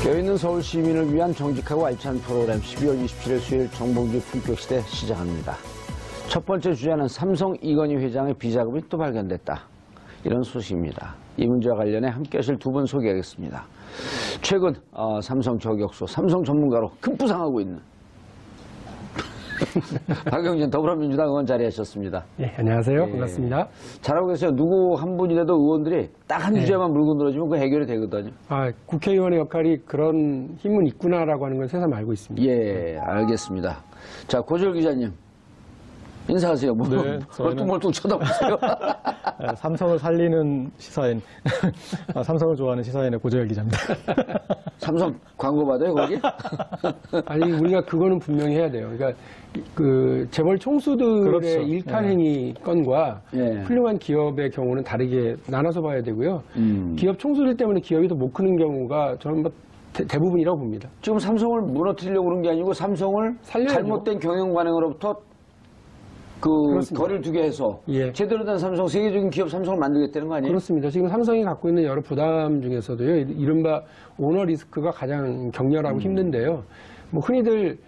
깨어있는 서울 시민을 위한 정직하고 알찬 프로그램 12월 27일 수요일 정봉주 품격시대 시작합니다. 첫 번째 주제는 삼성 이건희 회장의 비자금이 또 발견됐다. 이런 소식입니다. 이 문제와 관련해 함께 하실 두 분 소개하겠습니다. 최근 삼성 저격수, 삼성 전문가로 급부상하고 있는 박영진 더불어민주당 의원 자리하셨습니다. 예, 안녕하세요. 반갑습니다. 잘하고 계세요. 누구 한 분이라도 의원들이 딱 한 주제만 물고 늘어지면 그 해결이 되거든요. 국회의원의 역할이 그런 힘은 있구나라고 하는 건 새삼 알고 있습니다. 예, 알겠습니다. 자, 고재열 기자님. 인사하세요. 네, 멀뚱멀뚱 쳐다보세요. 삼성을 살리는 시사인, 삼성을 좋아하는 시사인의 고재열 기자입니다. 삼성 광고 받아요, 거기? 아니, 우리가 그거는 분명히 해야 돼요. 그러니까 그 재벌 총수들의 그렇죠. 일탈행위 건과 예. 훌륭한 기업의 경우는 다르게 나눠서 봐야 되고요. 기업 총수들 때문에 기업이 더 못 크는 경우가 저는 뭐 대부분이라고 봅니다. 지금 삼성을 무너뜨리려고 그런 게 아니고 삼성을 살려야죠. 잘못된 경영 관행으로부터 그렇습니다. 거리를 두게 해서 예. 제대로 된 삼성, 세계적인 기업 삼성을 만들겠다는 거 아니에요? 그렇습니다. 지금 삼성이 갖고 있는 여러 부담 중에서도요, 이른바 오너 리스크가 가장 격렬하고 힘든데요. 뭐 흔히들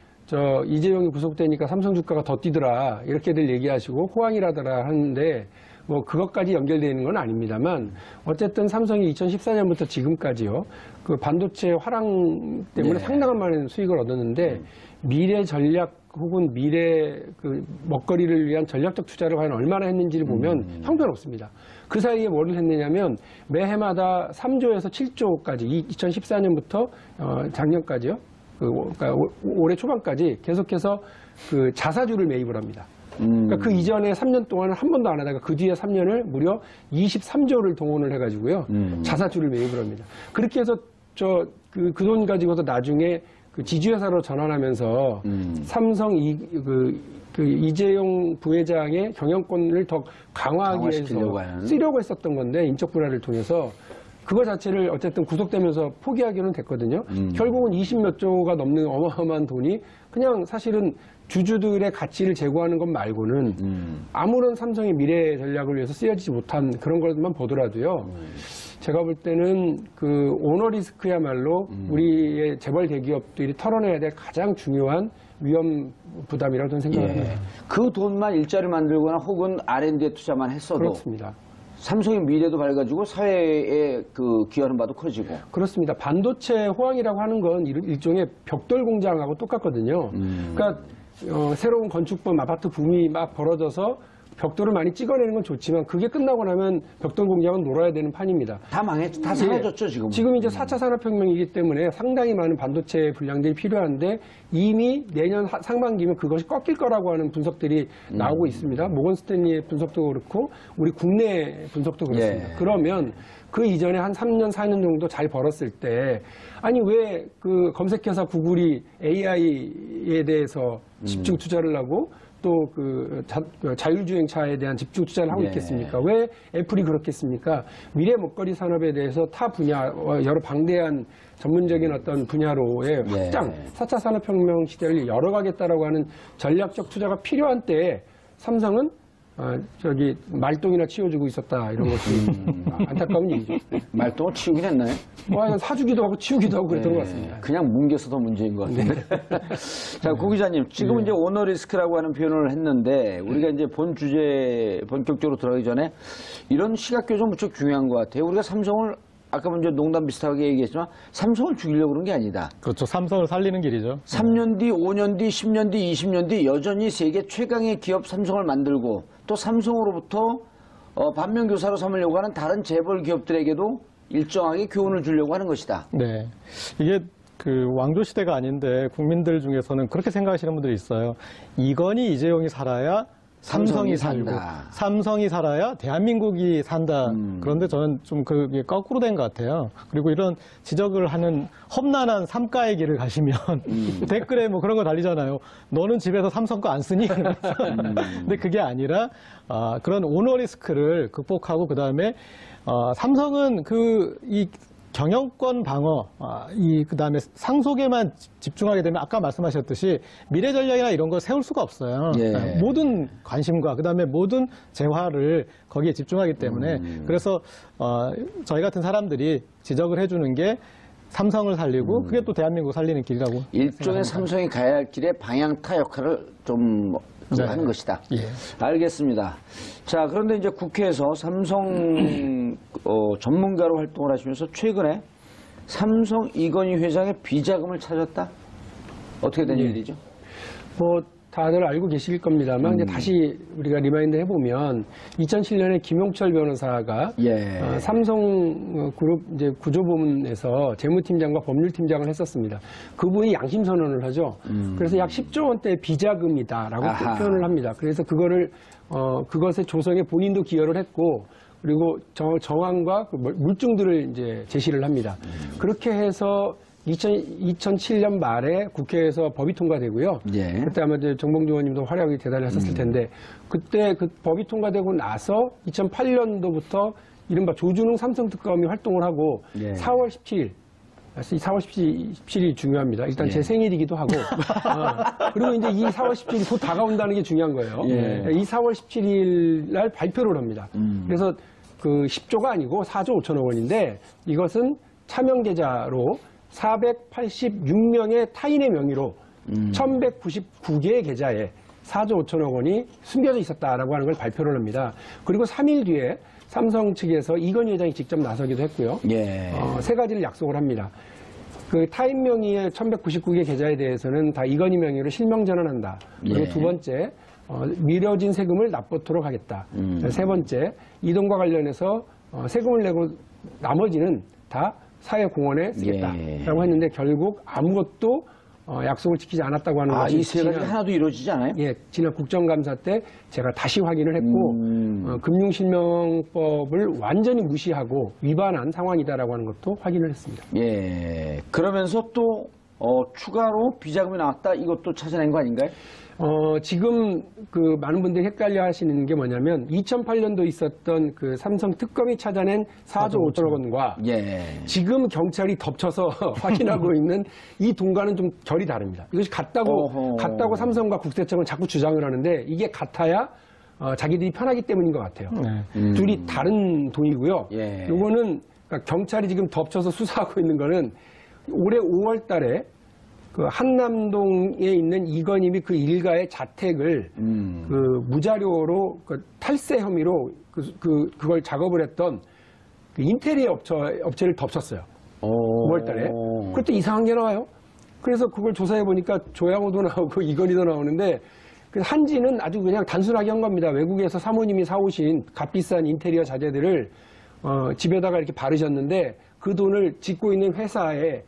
이재용이 구속되니까 삼성 주가가 더 뛰더라 이렇게들 얘기하시고 호황이라더라 하는데 뭐 그것까지 연결되는 건 아닙니다만 어쨌든 삼성이 2014년부터 지금까지요, 그 반도체 화랑 때문에 네. 상당한 많은 수익을 얻었는데 미래 전략 혹은 미래 그 먹거리를 위한 전략적 투자를 과연 얼마나 했는지를 보면 형편없습니다. 그 사이에 뭐를 했느냐면 매해마다 3조에서 7조까지 2014년부터 작년까지요. 그러니까 올해 초반까지 계속해서 그 자사주를 매입을 합니다. 그러니까 그 이전에 3년 동안은 한 번도 안 하다가 그 뒤에 3년을 무려 23조를 동원을 해가지고요. 자사주를 매입을 합니다. 그렇게 해서 그 돈 가지고서 나중에 그 지주회사로 전환하면서 삼성 이재용 부회장의 경영권을 더 강화하기 위해서 쓰려고 했었던 건데, 인적 분할을 통해서 그거 자체를 어쨌든 구속되면서 포기하기는 됐거든요. 결국은 20몇 조가 넘는 어마어마한 돈이 그냥 사실은 주주들의 가치를 제고하는 것 말고는 아무런 삼성의 미래 전략을 위해서 쓰여지지 못한 그런 것만 보더라도요. 제가 볼 때는 그 오너 리스크야말로 우리의 재벌 대기업들이 털어내야 될 가장 중요한 위험 부담이라고 저는 생각합니다. 그 돈만 일자리 만들거나 혹은 R&D에 투자만 했어도 그렇습니다. 삼성의 미래도 밝아지고 사회에 그 기여하는 바도 커지고. 그렇습니다. 반도체 호황이라고 하는 건 일종의 벽돌 공장하고 똑같거든요. 그러니까 새로운 건축범 아파트 붐이 막 벌어져서 벽돌을 많이 찍어내는 건 좋지만 그게 끝나고 나면 벽돌 공장은 놀아야 되는 판입니다. 다 망했죠. 다 사라졌죠, 지금. 지금 이제 4차 산업혁명이기 때문에 상당히 많은 반도체 분량들이 필요한데 이미 내년 상반기면 그것이 꺾일 거라고 하는 분석들이 나오고 있습니다. 모건 스탠리의 분석도 그렇고 우리 국내 분석도 그렇습니다. 예. 그러면 그 이전에 한 3년, 4년 정도 잘 벌었을 때 아니 왜 그 검색회사 구글이 AI에 대해서 집중 투자를 하고 또 그 자율주행차에 대한 집중 투자를 하고 있겠습니까? 왜 애플이 그렇겠습니까? 미래 먹거리 산업에 대해서 타 분야와 여러 방대한 전문적인 어떤 분야로의 확장, 4차 산업혁명 시대를 열어가겠다라고 하는 전략적 투자가 필요한 때에 삼성은 말똥이나 치워주고 있었다, 이런 것이 안타까운 얘기죠. 말똥을 치우긴 했나요? 사주기도 하고 치우기도 하고 그랬던 것 같습니다. 그냥 뭉개서 더 문제인 것 같은데. 자, 고 기자님, 지금 이제 오너 리스크라고 하는 표현을 했는데, 우리가 이제 본 주제 본격적으로 들어가기 전에 이런 시각 교정 무척 중요한 것 같아요. 우리가 삼성을 아까 먼저 농담 비슷하게 얘기했지만 삼성을 죽이려고 그런 게 아니다. 그렇죠. 삼성을 살리는 길이죠. 3년 뒤, 5년 뒤, 10년 뒤, 20년 뒤 여전히 세계 최강의 기업 삼성을 만들고 또 삼성으로부터 반면교사로 삼으려고 하는 다른 재벌 기업들에게도 일정하게 교훈을 주려고 하는 것이다. 네. 이게 그 왕조 시대가 아닌데 국민들 중에서는 그렇게 생각하시는 분들이 있어요. 이건희, 이재용이 살아야 삼성이 살고 삼성이 살아야 대한민국이 산다. 그런데 저는 좀 그게 거꾸로 된 것 같아요. 그리고 이런 지적을 하는 험난한 삼가의 길을 가시면 댓글에 뭐 그런 거 달리잖아요. 너는 집에서 삼성 거 안 쓰니? 근데 그게 아니라 그런 오너 리스크를 극복하고 그다음에 삼성은 이 경영권 방어, 그다음에 상속에만 집중하게 되면 아까 말씀하셨듯이 미래 전략이나 이런 걸 세울 수가 없어요. 예. 모든 관심과 그다음에 모든 재화를 거기에 집중하기 때문에 그래서 저희 같은 사람들이 지적을 해주는 게 삼성을 살리고 그게 또 대한민국 살리는 길이라고 일종의 삼성이 가야 할 길의 방향타 역할을 좀 네. 하는 것이다. 예. 알겠습니다. 자, 그런데 이제 국회에서 삼성 전문가로 활동을 하시면서 최근에 삼성 이건희 회장의 비자금을 찾았다? 어떻게 된 일이죠? 뭐 다들 알고 계실 겁니다만 이제 다시 우리가 리마인드 해보면 2007년에 김용철 변호사가 예. 삼성 그룹 이제 구조부문에서 재무팀장과 법률팀장을 했었습니다. 그분이 양심 선언을 하죠. 그래서 약 10조 원대 비자금이다라고 아하. 표현을 합니다. 그래서 그거를 그것의 조성에 본인도 기여를 했고 그리고 정황과 그 물증들을 이제 제시를 합니다. 그렇게 해서 2007년 말에 국회에서 법이 통과되고요. 예. 그때 아마 이제 정봉주 의원님도 활약이 대단히 했었을 텐데 그때 그 법이 통과되고 나서 2008년도부터 이른바 조준웅 삼성특검이 활동을 하고 예. 4월 17일 이 4월 17일이 중요합니다. 일단 예. 제 생일이기도 하고 그리고 이제 이 4월 17일이 곧 다가온다는 게 중요한 거예요. 예. 이 4월 17일 날 발표를 합니다. 그래서 그 10조가 아니고 4조 5천억 원인데 이것은 차명 계좌로 486명의 타인의 명의로 1199개의 계좌에 4조 5천억 원이 숨겨져 있었다라고 하는 걸 발표를 합니다. 그리고 3일 뒤에 삼성 측에서 이건희 회장이 직접 나서기도 했고요. 예. 세 가지를 약속을 합니다. 그 타인 명의의 1199개 계좌에 대해서는 다 이건희 명의로 실명 전환한다. 그리고 예. 두 번째, 미뤄진 세금을 납부토록 하겠다. 세 번째, 이동과 관련해서 세금을 내고 나머지는 다 사회공헌에 쓰겠다라고 예. 했는데 결국 아무것도 약속을 지키지 않았다고 하는 것이 이 세 가지 하나도 이루어지지 않아요? 예, 지난 국정감사 때 제가 다시 확인을 했고 금융실명법을 완전히 무시하고 위반한 상황이다라고 하는 것도 확인을 했습니다. 예. 그러면서 또 추가로 비자금이 나왔다? 이것도 찾아낸 거 아닌가요? 지금 그 많은 분들이 헷갈려 하시는 게 뭐냐면 2008년도 있었던 그 삼성 특검이 찾아낸 4조 5천억 원과 예. 지금 경찰이 덮쳐서 확인하고 있는 이 돈과는 좀 결이 다릅니다. 이것이 어허. 같다고 삼성과 국세청은 자꾸 주장을 하는데 이게 같아야 자기들이 편하기 때문인 것 같아요. 네. 둘이 다른 돈이고요. 예. 요거는 그러니까 경찰이 지금 덮쳐서 수사하고 있는 거는 올해 5월 달에 그 한남동에 있는 이건희 그 일가의 자택을 그 무자료로 그 탈세 혐의로 그걸 작업을 했던 그 인테리어 업체를 덮쳤어요. 5월 달에. 그때 이상한 게 나와요. 그래서 그걸 조사해 보니까 조양호도 나오고 이건희도 나오는데 그 한지는 아주 그냥 단순하게 한 겁니다. 외국에서 사모님이 사오신 값비싼 인테리어 자재들을 집에다가 이렇게 바르셨는데 그 돈을 짓고 있는 회사에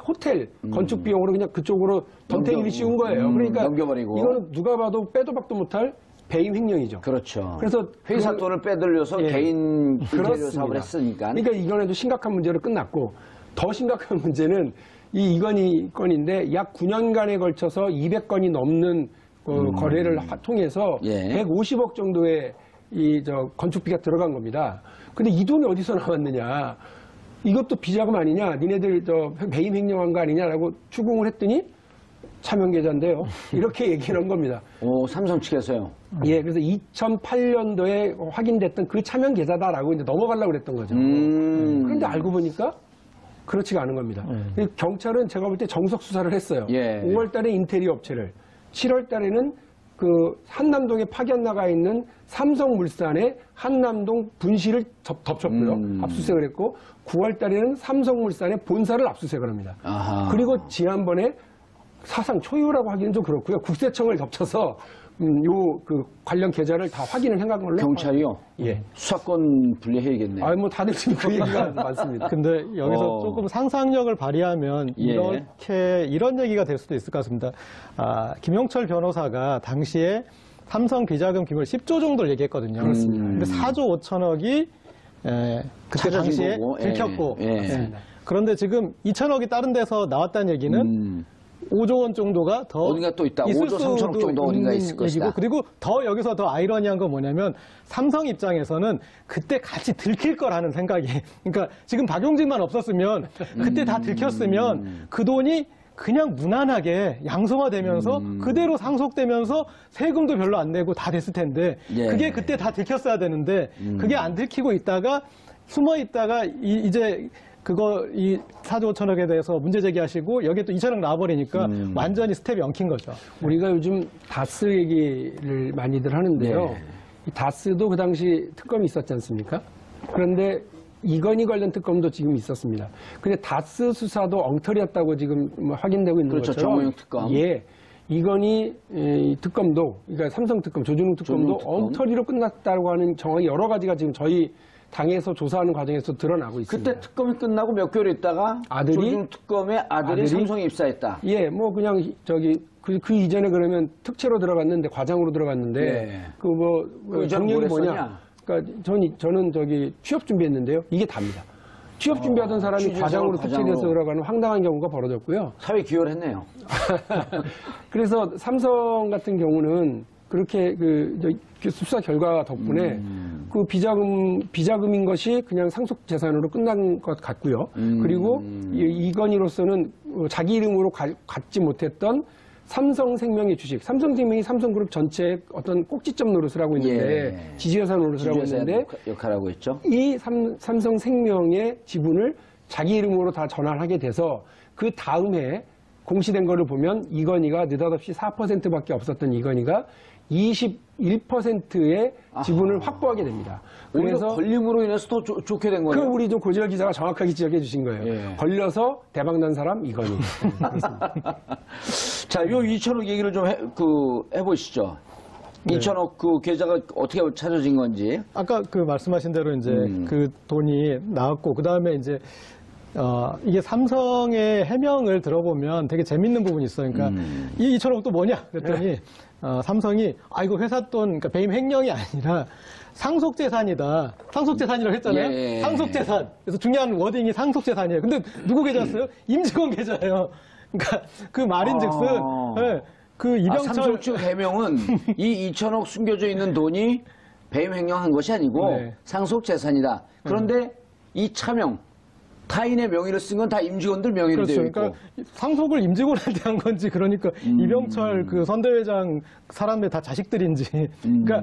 호텔 건축 비용으로 그냥 그쪽으로 덤탱이를 씌운 거예요. 그러니까 넘겨버리고. 이거는 누가 봐도 빼도 박도 못할 배임 횡령이죠. 그렇죠. 그래서 회사 돈을 빼돌려서 예. 개인 인테리어 그렇습니다. 사업을 했으니까. 그러니까 이건에도 심각한 문제로 끝났고 더 심각한 문제는 이 이건희 건인데 약 9년간에 걸쳐서 200건이 넘는 거래를 통해서 예. 150억 정도의 건축비가 들어간 겁니다. 근데 이 돈이 어디서 나왔느냐? 이것도 비자금 아니냐? 니네들 배임 횡령한 거 아니냐라고 추궁을 했더니 차명 계좌인데요. 이렇게 얘기를 한 겁니다. 삼성 측에서요. 예, 그래서 2008년도에 확인됐던 그 차명 계좌다라고 이제 넘어가려고 그랬던 거죠. 그런데 알고 보니까 그렇지가 않은 겁니다. 경찰은 제가 볼 때 정석 수사를 했어요. 예. 5월 달에 인테리어 업체를, 7월 달에는 그 한남동에 파견 나가 있는 삼성물산의 한남동 분실을 덮쳤고요. 압수수색을 했고 9월 달에는 삼성물산의 본사를 압수수색을 합니다. 아하. 그리고 지난번에 사상 초유라고 하기는 좀 그렇고요. 국세청을 덮쳐서 그 관련 계좌를 다 확인을 해간 걸로. 경찰이요? 예. 수사권 분리해야겠네요. 뭐 다들 지금 그 얘기가 많습니다. 근데 여기서 조금 상상력을 발휘하면 예. 이런 얘기가 될 수도 있을 것 같습니다. 김용철 변호사가 당시에 삼성 비자금 규모를 10조 정도를 얘기했거든요. 그렇습니다. 근데 4조 5천억이 그때 찾아진 당시에 거고. 예. 들켰고 예. 그런데 지금 2천억이 다른 데서 나왔다는 얘기는 5조 원 정도가 더 어딘가 또 있다. 있을 5조 3천억 수도 정도 어딘가 있는 있을 것이다. 얘기고, 그리고 더 여기서 더 아이러니한 건 뭐냐면 삼성 입장에서는 그때 같이 들킬 거라는 생각이, 그러니까 지금 박용진만 없었으면 그때 다 들켰으면 그 돈이 그냥 무난하게 양성화되면서 그대로 상속되면서 세금도 별로 안 내고 다 됐을 텐데 예. 그게 그때 다 들켰어야 되는데 그게 안 들키고 있다가 숨어 있다가 이제 그거 이 4조 5천억에 대해서 문제 제기하시고 여기에 또 2천억 나와버리니까 완전히 스텝이 엉킨 거죠. 우리가 요즘 다스 얘기를 많이들 하는데요. 네. 이 다스도 그 당시 특검이 있었지 않습니까? 그런데 이건희 관련 특검도 지금 있었습니다. 근데 다스 수사도 엉터리였다고 지금 확인되고 있는 그렇죠. 것처럼 정호영 특검. 예. 이건희 특검도, 그러니까 삼성 특검, 조준웅 특검도 조준웅 특검. 엉터리로 끝났다고 하는 정황이 여러 가지가 지금 저희 당에서 조사하는 과정에서 드러나고 있습니다. 그때 특검이 끝나고 몇 개월 있다가 아들이? 조준 특검의 아들이 삼성에 입사했다. 예, 뭐 그냥 그 이전에 그러면 특채로 들어갔는데 과장으로 들어갔는데 예. 그 이전에 경력이 뭘 뭐냐? 했었냐? 그러니까 저는 취업 준비했는데요. 이게 답니다. 취업 준비하던 사람이 취직을 과장으로 특채돼서 과장으로. 들어가는 황당한 경우가 벌어졌고요. 사회 기여를 했네요. 그래서 삼성 같은 경우는 그렇게 그 수사 결과 덕분에 그 비자금인 것이 그냥 상속 재산으로 끝난 것 같고요. 그리고 이건희로서는 자기 이름으로 갖지 못했던 삼성생명의 주식, 삼성생명이 삼성그룹 전체의 어떤 꼭지점 노릇을 하고 있는데 예. 지주회사 노릇을 하고 지주회사 있는데 역할을 하고 있죠. 이 삼성생명의 지분을 자기 이름으로 다 전환하게 돼서 그 다음에 공시된 거를 보면 이건희가 느닷없이 4%밖에 없었던 이건희가 21%의 지분을 확보하게 됩니다. 그래서 그래서 걸림으로 인해서 더 좋게 된 그 거예요. 우리 좀 고지열 기자가 정확하게 지적해 주신 거예요. 예. 걸려서 대박난 사람 이건희. 자, 요 2천억 얘기를 좀 해보시죠. 2천억 그 계좌가 어떻게 찾아진 건지. 아까 그 말씀하신 대로 이제 그 돈이 나왔고 그 다음에 이제 이게 삼성의 해명을 들어보면 되게 재밌는 부분이 있어요. 그러니까 이 2천억 또 뭐냐? 그랬더니 삼성이 이거 회사 돈, 그러니까 배임 횡령이 아니라 상속재산이다. 상속재산이라고 했잖아요. 예. 상속재산. 그래서 중요한 워딩이 상속재산이에요. 근데 누구 계좌였어요? 임직원 계좌예요. 그러니까 그 말인즉슨 예, 그 이병철 삼성 측 해명은 이 2천억 숨겨져 있는 돈이 배임 횡령한 것이 아니고 네. 상속 재산이다. 그런데 이 차명 타인의 명의를 쓴 건 다 임직원들 명의로 그렇죠. 되어 있고. 그러니까 상속을 임직원한테 한 건지 그러니까 이병철 그 선대회장 사람들 다 자식들인지 그러니까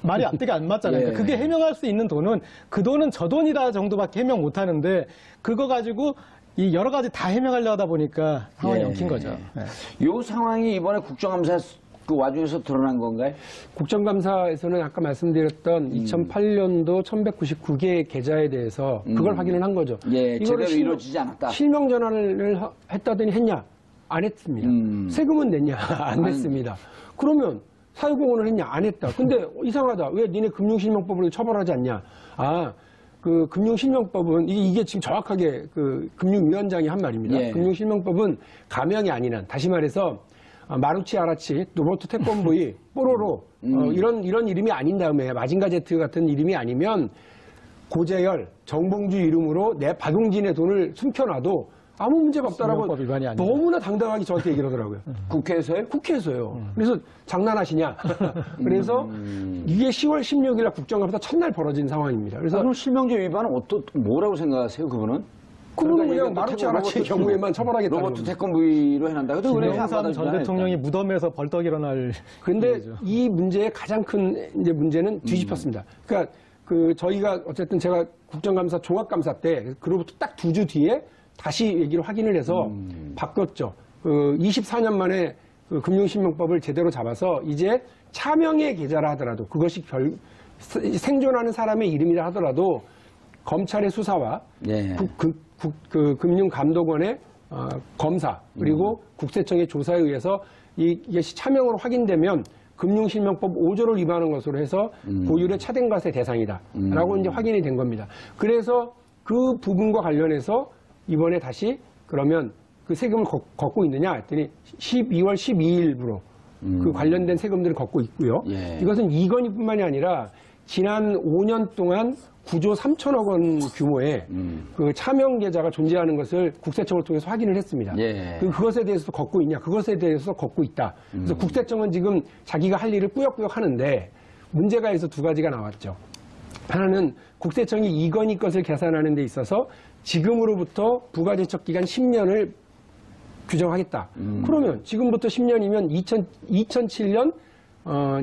말이 앞뒤가 안 맞잖아요. 예. 그러니까 그게 해명할 수 있는 돈은 그 돈은 저 돈이다 정도밖에 해명 못 하는데 그거 가지고 이 여러 가지 다 해명하려 하다 보니까 상황이 예. 엉킨 거죠. 예. 요 상황이 이번에 국정감사 그 와중에서 드러난 건가요? 국정감사에서는 아까 말씀드렸던 2008년도 1199개의 계좌에 대해서 그걸 확인을 한 거죠. 예, 이거를 제대로 이루어지지 않았다. 실명 전환을 했다더니 했냐? 안 했습니다. 세금은 냈냐? 안 냈습니다. 그러면 사유공헌을 했냐? 안 했다. 근데 이상하다. 왜 니네 금융실명법을 처벌하지 않냐? 그 금융실명법은 이게 지금 정확하게 그 금융위원장이 한 말입니다. 예. 금융실명법은 가명이 아닌 한, 다시 말해서 마루치 아라치, 로버트 태권브이, 뽀로로 이런 이름이 아닌 다음에 마징가 제트 같은 이름이 아니면 고재열, 정봉주 이름으로 내 박용진의 돈을 숨겨놔도 아무 문제가 없다라고 실명법 위반이 아니다. 너무나 당당하게 저한테 얘기를 하더라고요. 국회에서요? 국회에서요. 그래서 장난하시냐? 그래서 이게 10월 16일 날 국정감사 첫날 벌어진 상황입니다. 그래서 그럼 실명제 위반은 뭐라고 생각하세요, 그분은? 그분은 그러니까 그냥 이게 마루치 뭐 아라치의 로버트 경우에만 처벌하겠다는 로버트 겁니다. 태권브이로 해난다. 근데 왜 김영삼 전 받아주잖아요, 대통령이 일단. 무덤에서 벌떡 일어날 그런데 일이죠. 이 문제의 가장 큰 이제 문제는 뒤집혔습니다. 그러니까 저희가 어쨌든 제가 국정감사 종합감사 때 그로부터 딱 2주 뒤에 다시 얘기를 확인을 해서 바꿨죠. 24년 만에 그 금융실명법을 제대로 잡아서 이제 차명의 계좌라 하더라도 그것이 생존하는 사람의 이름이라 하더라도 검찰의 수사와 예. 금융감독원의 검사 그리고 국세청의 조사에 의해서 이것이 차명으로 확인되면 금융실명법 5조를 위반한 것으로 해서 고율의 차등과세 대상이다라고 이제 확인이 된 겁니다. 그래서 그 부분과 관련해서 이번에 다시 그러면 그 세금을 걷고 있느냐 했더니 12월 12일부로 그 관련된 세금들을 걷고 있고요. 예. 이것은 이건희뿐만이 아니라 지난 5년 동안 9조 3천억 원 규모의 그 차명 계좌가 존재하는 것을 국세청을 통해서 확인을 했습니다. 예. 그것에 대해서도 걷고 있냐? 그것에 대해서 걷고 있다. 그래서 국세청은 지금 자기가 할 일을 꾸역꾸역 하는데 문제가 있어 두 가지가 나왔죠. 하나는 국세청이 이건희 것을 계산하는 데 있어서 지금으로부터 부가제척 기간 10년을 규정하겠다. 그러면 지금부터 10년이면 2007년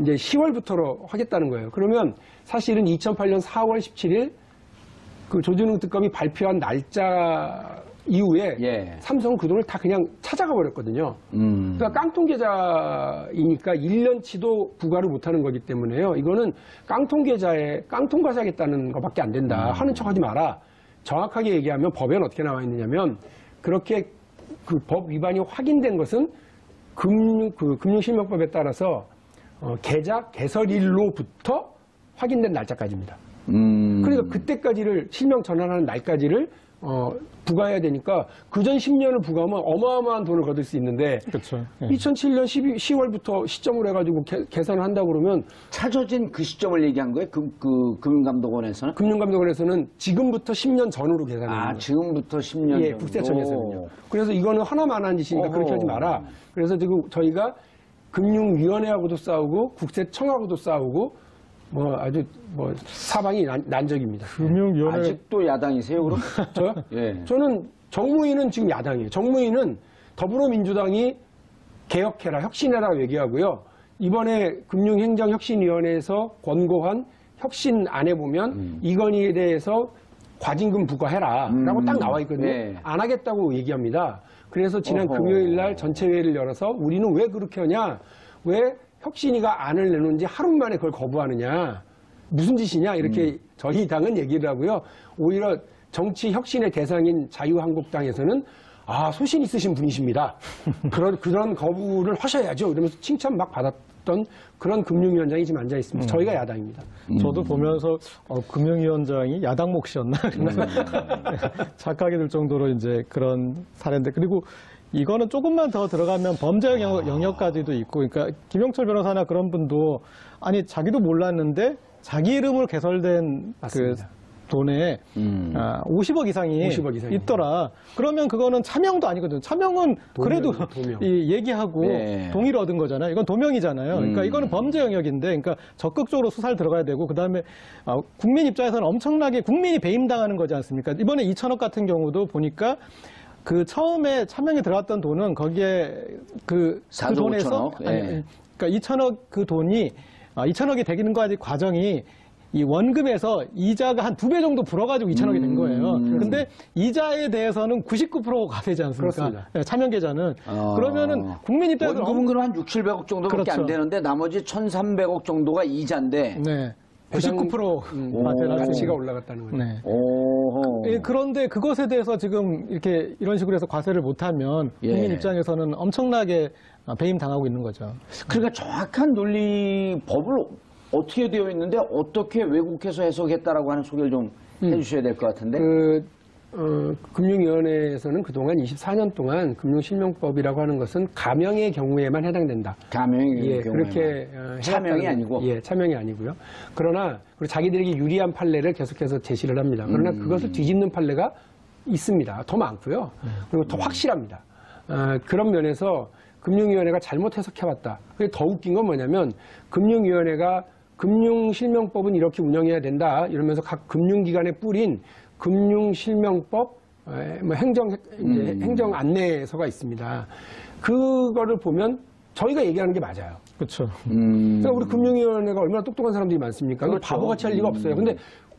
이제 10월부터로 하겠다는 거예요. 그러면 사실은 2008년 4월 17일 그 조준웅 특검이 발표한 날짜 이후에 예. 삼성은 그동안 다 그냥 찾아가 버렸거든요. 그러니까 깡통 계좌이니까 1년치도 부과를 못하는 거기 때문에요. 이거는 깡통 계좌에 깡통 과세하겠다는 것밖에 안 된다. 하는 척하지 마라. 정확하게 얘기하면 법에는 어떻게 나와 있느냐면 그렇게 그 법 위반이 확인된 것은 금융실명법에 따라서 계좌 개설일로부터 확인된 날짜까지입니다. 그러니까 그때까지를 실명 전환하는 날까지를 부과해야 되니까 그전 10년을 부과하면 어마어마한 돈을 거둘 수 있는데 그렇죠. 예. 2007년 10월부터 시점으로 해가지고 계산을 한다고 그러면 차져진 그 시점을 얘기한 거예요? 금융감독원에서는? 금융감독원에서는 지금부터 10년 전으로 계산하는 거예요. 지금부터 10년 예, 전으로. 국세청에서는요. 그래서 이거는 하나만 한 짓이니까 그렇게 하지 마라. 그래서 지금 저희가 금융위원회하고도 싸우고 국세청하고도 싸우고 아주 사방이 난적입니다. 금융위원회 아직도 야당이세요, 그럼? 저요? 예. 저는 정무위는 지금 야당이에요. 정무위는 더불어민주당이 개혁해라, 혁신해라 얘기하고요. 이번에 금융행정혁신위원회에서 권고한 혁신안에 보면 이건희에 대해서 과징금 부과해라라고 딱 나와 있거든요. 네. 안 하겠다고 얘기합니다. 그래서 지난 어허. 금요일 날 전체 회의를 열어서 우리는 왜 그렇게 하냐? 왜 혁신위가 안을 내놓은지 하루 만에 그걸 거부하느냐? 무슨 짓이냐? 이렇게 저희 당은 얘기를 하고요. 오히려 정치 혁신의 대상인 자유한국당에서는 소신 있으신 분이십니다. 그런 거부를 하셔야죠. 이러면서 칭찬 막 받았던 그런 금융위원장이 지금 앉아 있습니다. 저희가 야당입니다. 저도 보면서 금융위원장이 야당 몫이었나 착각이 들 정도로 이제 그런 사례인데 그리고 이거는 조금만 더 들어가면 범죄 영역까지도 있고 그러니까 김영철 변호사나 그런 분도 아니 자기도 몰랐는데 자기 이름으로 개설된 맞습니다. 그 돈에 50억 이상이 50억 이상이. 있더라. 그러면 그거는 차명도 아니거든요. 차명은 그래도 도명. 얘기하고 네. 동의를 얻은 거잖아요. 이건 도명이잖아요. 그러니까 이거는 범죄 영역인데, 그러니까 적극적으로 수사를 들어가야 되고, 그 다음에 국민 입장에서는 엄청나게 국민이 배임당하는 거지 않습니까? 이번에 2천억 같은 경우도 보니까 그 처음에 차명에 들어갔던 돈은 거기에 그 4조 돈에서 5천억? 아니, 예. 그러니까 2천억 그 돈이 2천억이 되기는 과정이 이 원금에서 이자가 한 2배 정도 불어가지고 2천억이 된 거예요. 근데 이자에 대해서는 99%가 되지 않습니까? 그렇습니다. 네, 차명 계좌는. 그러면은 국민 입장에서는 원금은 그럼 한 6, 700억 정도밖에 그렇죠. 안 되는데 나머지 1,300억 정도가 이자인데. 네. 99%가 되는 가치가 올라갔다는 거죠. 네. 오호. 예, 그런데 그것에 대해서 지금 이렇게 이런 식으로 해서 과세를 못하면 국민 예. 입장에서는 엄청나게 배임 당하고 있는 거죠. 그러니까 정확한 논리법을 어떻게 되어 있는데 어떻게 왜곡해서 해석했다라고 하는 소개를 좀 해주셔야 될 것 같은데. 금융위원회에서는 그동안 24년 동안 금융실명법이라고 하는 것은 가명의 경우에만 해당된다. 가명의 경우에 그렇게 차명이 아니고. 예, 차명이 아니고요. 그러나 그리고 자기들에게 유리한 판례를 계속해서 제시를 합니다. 그러나 그것을 뒤집는 판례가 있습니다. 더 많고요. 그리고 더 확실합니다. 그런 면에서 금융위원회가 잘못 해석해왔다. 그게 더 웃긴 건 뭐냐면 금융위원회가 금융실명법은 이렇게 운영해야 된다 이러면서 각 금융기관에 뿌린 금융실명법 행정 안내서가 있습니다. 그거를 보면 저희가 얘기하는 게 맞아요. 그렇죠. 그러니까 우리 금융위원회가 얼마나 똑똑한 사람들이 많습니까? 그렇죠. 바보같이 할 리가 없어요. 근데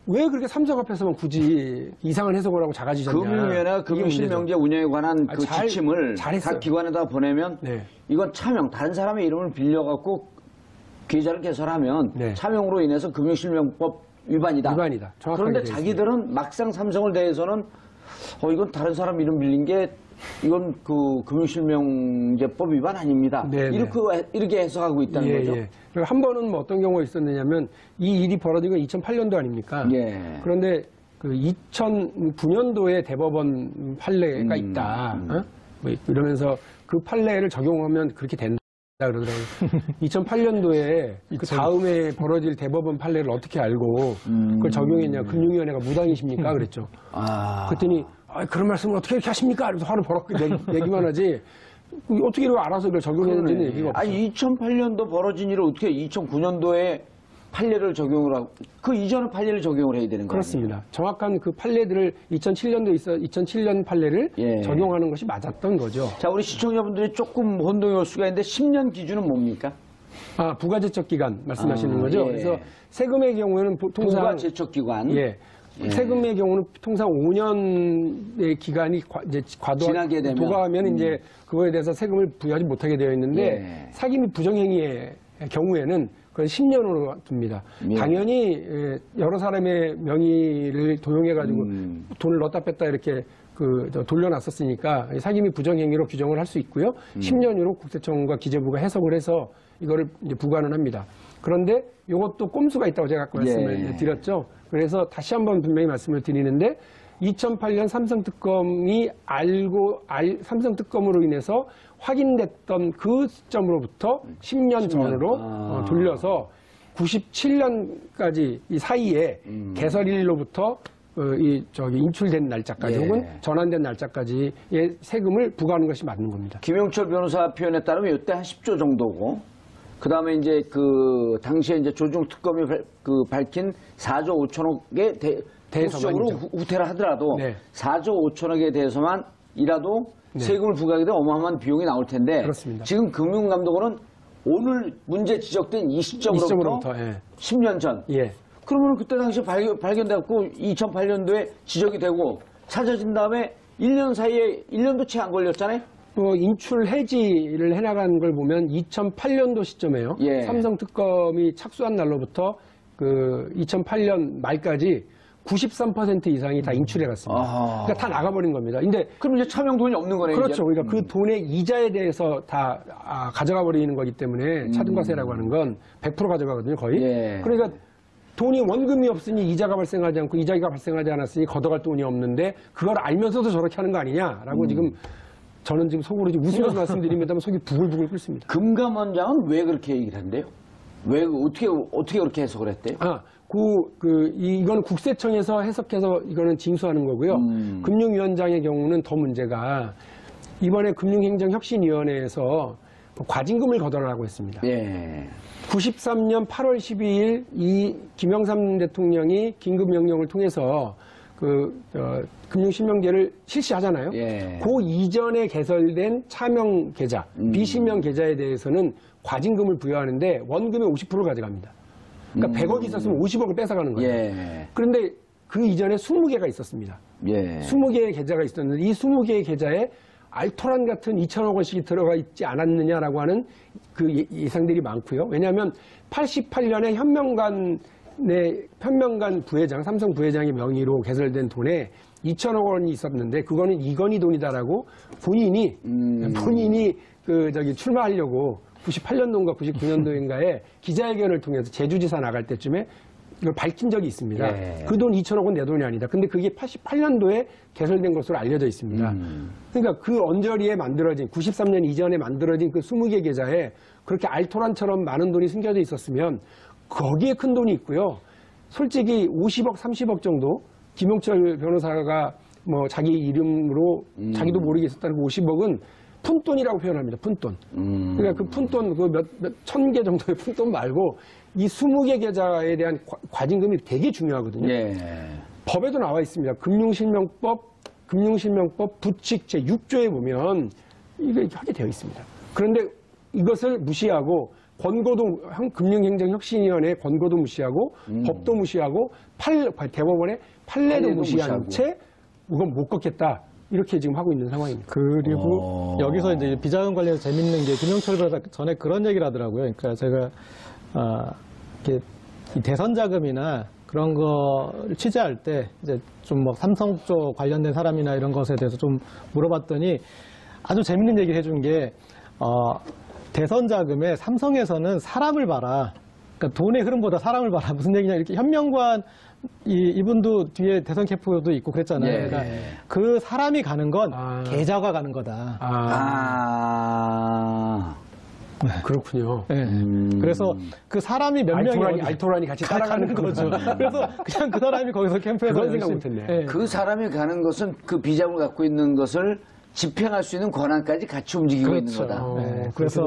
왜 그렇게 삼성 앞에서만 굳이 이상한 해석을 하고 작아지셨냐? 금융위원회가 금융실명제 운영에 관한 그 지침을 잘했어요. 각 기관에다 보내면 네. 이건 차명, 다른 사람의 이름을 빌려갖고 계좌를 개설하면 네. 차명으로 인해서 금융실명법 위반이다. 위반이다. 정확하게 그런데 되어 자기들은 막상 삼성을 대해서는 이건 다른 사람 이름 빌린 게 이건 그 금융실명제법 위반 아닙니다. 네, 네. 이렇게 해석하고 있다는 거죠. 예. 그리고 한 번은 어떤 경우가 있었느냐면 이 일이 벌어진 건 2008년도 아닙니까? 예. 그런데 그 2009년도에 대법원 판례가 있다. 이러면서 그 판례를 적용하면 그렇게 된다. 그러더라고요. 2008년도에 그 다음에 벌어질 대법원 판례를 어떻게 알고 그걸 적용했냐. 금융위원회가 무당이십니까? 그랬죠. 그랬더니 그런 말씀을 어떻게 이렇게 하십니까? 그래서 화를 버럭 내기만 하지. 어떻게 이렇게 알아서 이걸 적용했는지는 얘기가 없어요. 2008년도 벌어진 일을 어떻게 2009년도에 판례를 적용을 하고 그 이전의 판례를 적용을 해야 되는 거예요. 그렇습니다. 정확한 그 판례들을 2007년 판례를 예. 적용하는 것이 맞았던 거죠. 자, 우리 시청자분들이 조금 혼동이 올 수가 있는데 10년 기준은 뭡니까? 부가제척 기간 말씀하시는 거죠. 예. 그래서 세금의 경우에는 통상 부가제척기관. 예. 예. 세금의 경우는 통상 5년의 기간이 지나게 되면. 도과하면 이제 그거에 대해서 세금을 부여하지 못하게 되어 있는데 예. 사기 및 부정행위의 경우에는 그건 10년으로 둡니다. 예. 당연히 여러 사람의 명의를 도용해가지고 돈을 넣었다 뺐다 이렇게 돌려놨었으니까 사기 및 부정행위로 규정을 할 수 있고요. 10년으로 국세청과 기재부가 해석을 해서 이거를 이제 부과는 합니다. 그런데 이것도 꼼수가 있다고 제가 아까 말씀을 예. 드렸죠. 그래서 다시 한번 분명히 말씀을 드리는데 2008년 삼성특검이 삼성특검으로 인해서 확인됐던 그 시점으로부터 10년 전으로 돌려서 97년까지 이 사이에 개설일로부터 인출된 날짜까지 예. 혹은 전환된 날짜까지의 세금을 부과하는 것이 맞는 겁니다. 김용철 변호사 표현에 따르면 이때 한 10조 정도고, 그 다음에 이제 그 당시에 이제 조중 특검이 밝힌 4조 5천억에 대해서적으로 후퇴를 하더라도 네. 4조 5천억에 대해서만이라도 네. 세금을 부과하게 되면 어마어마한 비용이 나올 텐데, 그렇습니다. 지금 금융감독원은 오늘 문제 지적된 이 시점으로부터 예. 10년 전. 예. 그러면 그때 당시 발견돼갖고 2008년도에 지적이 되고 찾아진 다음에 1년 사이에 1년도 채 안 걸렸잖아요? 인출 해지를 해나간 걸 보면 2008년도 시점에요. 예. 삼성특검이 착수한 날로부터 2008년 말까지 93% 이상이 다 인출해 갔습니다. 아하. 그러니까 다 나가버린 겁니다. 근데 그럼 이제 차명 돈이 없는 거네요. 그렇죠. 이제. 그러니까 그 돈의 이자에 대해서 다 가져가 버리는 거기 때문에 차등과세라고 하는 건 100% 가져가거든요, 거의. 예. 그러니까 돈이 원금이 없으니 이자가 발생하지 않고 이자가 발생하지 않았으니 걷어갈 돈이 없는데 그걸 알면서도 저렇게 하는 거 아니냐라고 지금 저는 지금 속으로 웃으면서 말씀드립니다만 속이 부글부글 끓습니다. 금감원장은 왜 그렇게 얘기를 한대요? 왜 어떻게 그렇게 해석을 했대요? 이거는 국세청에서 해석해서 이거는 징수하는 거고요. 금융위원장의 경우는 더 문제가 이번에 금융행정혁신위원회에서 과징금을 걷어라고 했습니다. 예. 93년 8월 12일 이 김영삼 대통령이 긴급명령을 통해서 금융실명제를 실시하잖아요. 예. 그 이전에 개설된 차명 계좌, 비실명 계좌에 대해서는 과징금을 부여하는데 원금의 50%를 가져갑니다. 그러니까 100억이 있었으면 50억을 뺏어가는 거예요. 예. 그런데 그 이전에 20개가 있었습니다. 예. 20개의 계좌가 있었는데 이 20개의 계좌에 알토란 같은 2천억 원씩이 들어가 있지 않았느냐라고 하는 그 예상들이 많고요. 왜냐하면 88년에 현명관 부회장, 삼성 부회장의 명의로 개설된 돈에 2천억 원이 있었는데 그거는 이건희 돈이다라고 본인이 출마하려고 98년도인가 99년도인가에 기자회견을 통해서 제주지사 나갈 때쯤에 이걸 밝힌 적이 있습니다. 예. 그 돈 2천억 원 내 돈이 아니다. 근데 그게 88년도에 개설된 것으로 알려져 있습니다. 그러니까 그 언저리에 만들어진 93년 이전에 만들어진 그 20개 계좌에 그렇게 알토란처럼 많은 돈이 숨겨져 있었으면 거기에 큰 돈이 있고요. 솔직히 50억, 30억 정도 김용철 변호사가 뭐 자기 이름으로 자기도 모르게 있었다는 그 50억은 푼돈이라고 표현합니다. 푼돈. 그러니까 그 푼돈, 몇 천 개 정도의 푼돈 말고 이 20개 계좌에 대한 과징금이 되게 중요하거든요. 예. 법에도 나와 있습니다. 금융실명법 부칙 제6조에 보면 이게 하게 되어 있습니다. 그런데 이것을 무시하고 금융행정혁신위원회 권고도 무시하고 법도 무시하고 대법원의 판례도 무시한 채 이건 못 걷겠다. 이렇게 지금 하고 있는 상황입니다. 그리고 여기서 이제 비자금 관련해서 재밌는 게 김용철 변호사 전에 그런 얘기를 하더라고요. 그러니까 제가 이렇게 이 대선 자금이나 그런 거를 취재할 때 이제 좀 뭐 삼성 쪽 관련된 사람이나 이런 것에 대해서 좀 물어봤더니 아주 재밌는 얘기를 해준 게 대선 자금에 삼성에서는 사람을 봐라. 그러니까 돈의 흐름보다 사람을 봐라. 무슨 얘기냐 이렇게 현명관 이분도 뒤에 대선 캠프도 있고 그랬잖아요. 예. 그러니까 그 사람이 가는 건 계좌가 가는 거다. 그렇군요. 네. 그래서 그 사람이 몇 명이 알토란이 같이 따라가는 거죠. 그래서 그냥 그 사람이 거기서 캠프에서 그건 생각 못했네. 네. 그 사람이 가는 것은 그 비자금을 갖고 있는 것을 집행할 수 있는 권한까지 같이 움직이고 있는 거다. 네, 그래서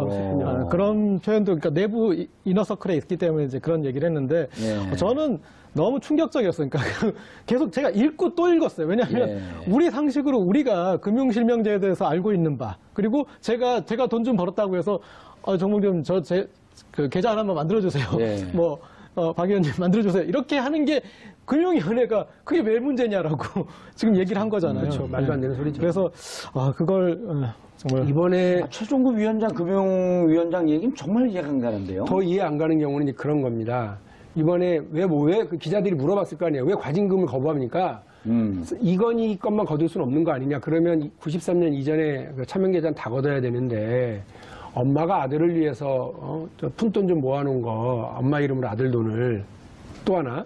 그런 표현도 그러니까 내부 이너서클에 있기 때문에 이제 그런 얘기를 했는데 저는 너무 충격적이었어요. 그러니까 계속 제가 읽고 또 읽었어요. 왜냐하면 우리 상식으로 우리가 금융실명제에 대해서 알고 있는 바 그리고 제가 돈 좀 벌었다고 해서 정몽 좀 그 계좌 하나만 만들어주세요. 뭐 박 의원님 만들어주세요. 이렇게 하는 게 금융위원회가 그게 왜 문제냐라고 지금 얘기를 한 거잖아요. 그렇죠. 말도 안 되는 소리죠. 그래서 그걸 정말 이번에 최종구 위원장, 금융위원장 얘기는 정말 이해가 안 가는데요. 더 이해 안 가는 경우는 이제 그런 겁니다. 이번에 왜 그 기자들이 물어봤을 거 아니에요. 왜 과징금을 거부합니까? 이건희 것만 거둘 수는 없는 거 아니냐. 그러면 93년 이전에 그 차명계좌는 다 걷어야 되는데 엄마가 아들을 위해서 푼돈 좀 모아놓은 거 엄마 이름으로 아들 돈을 또 하나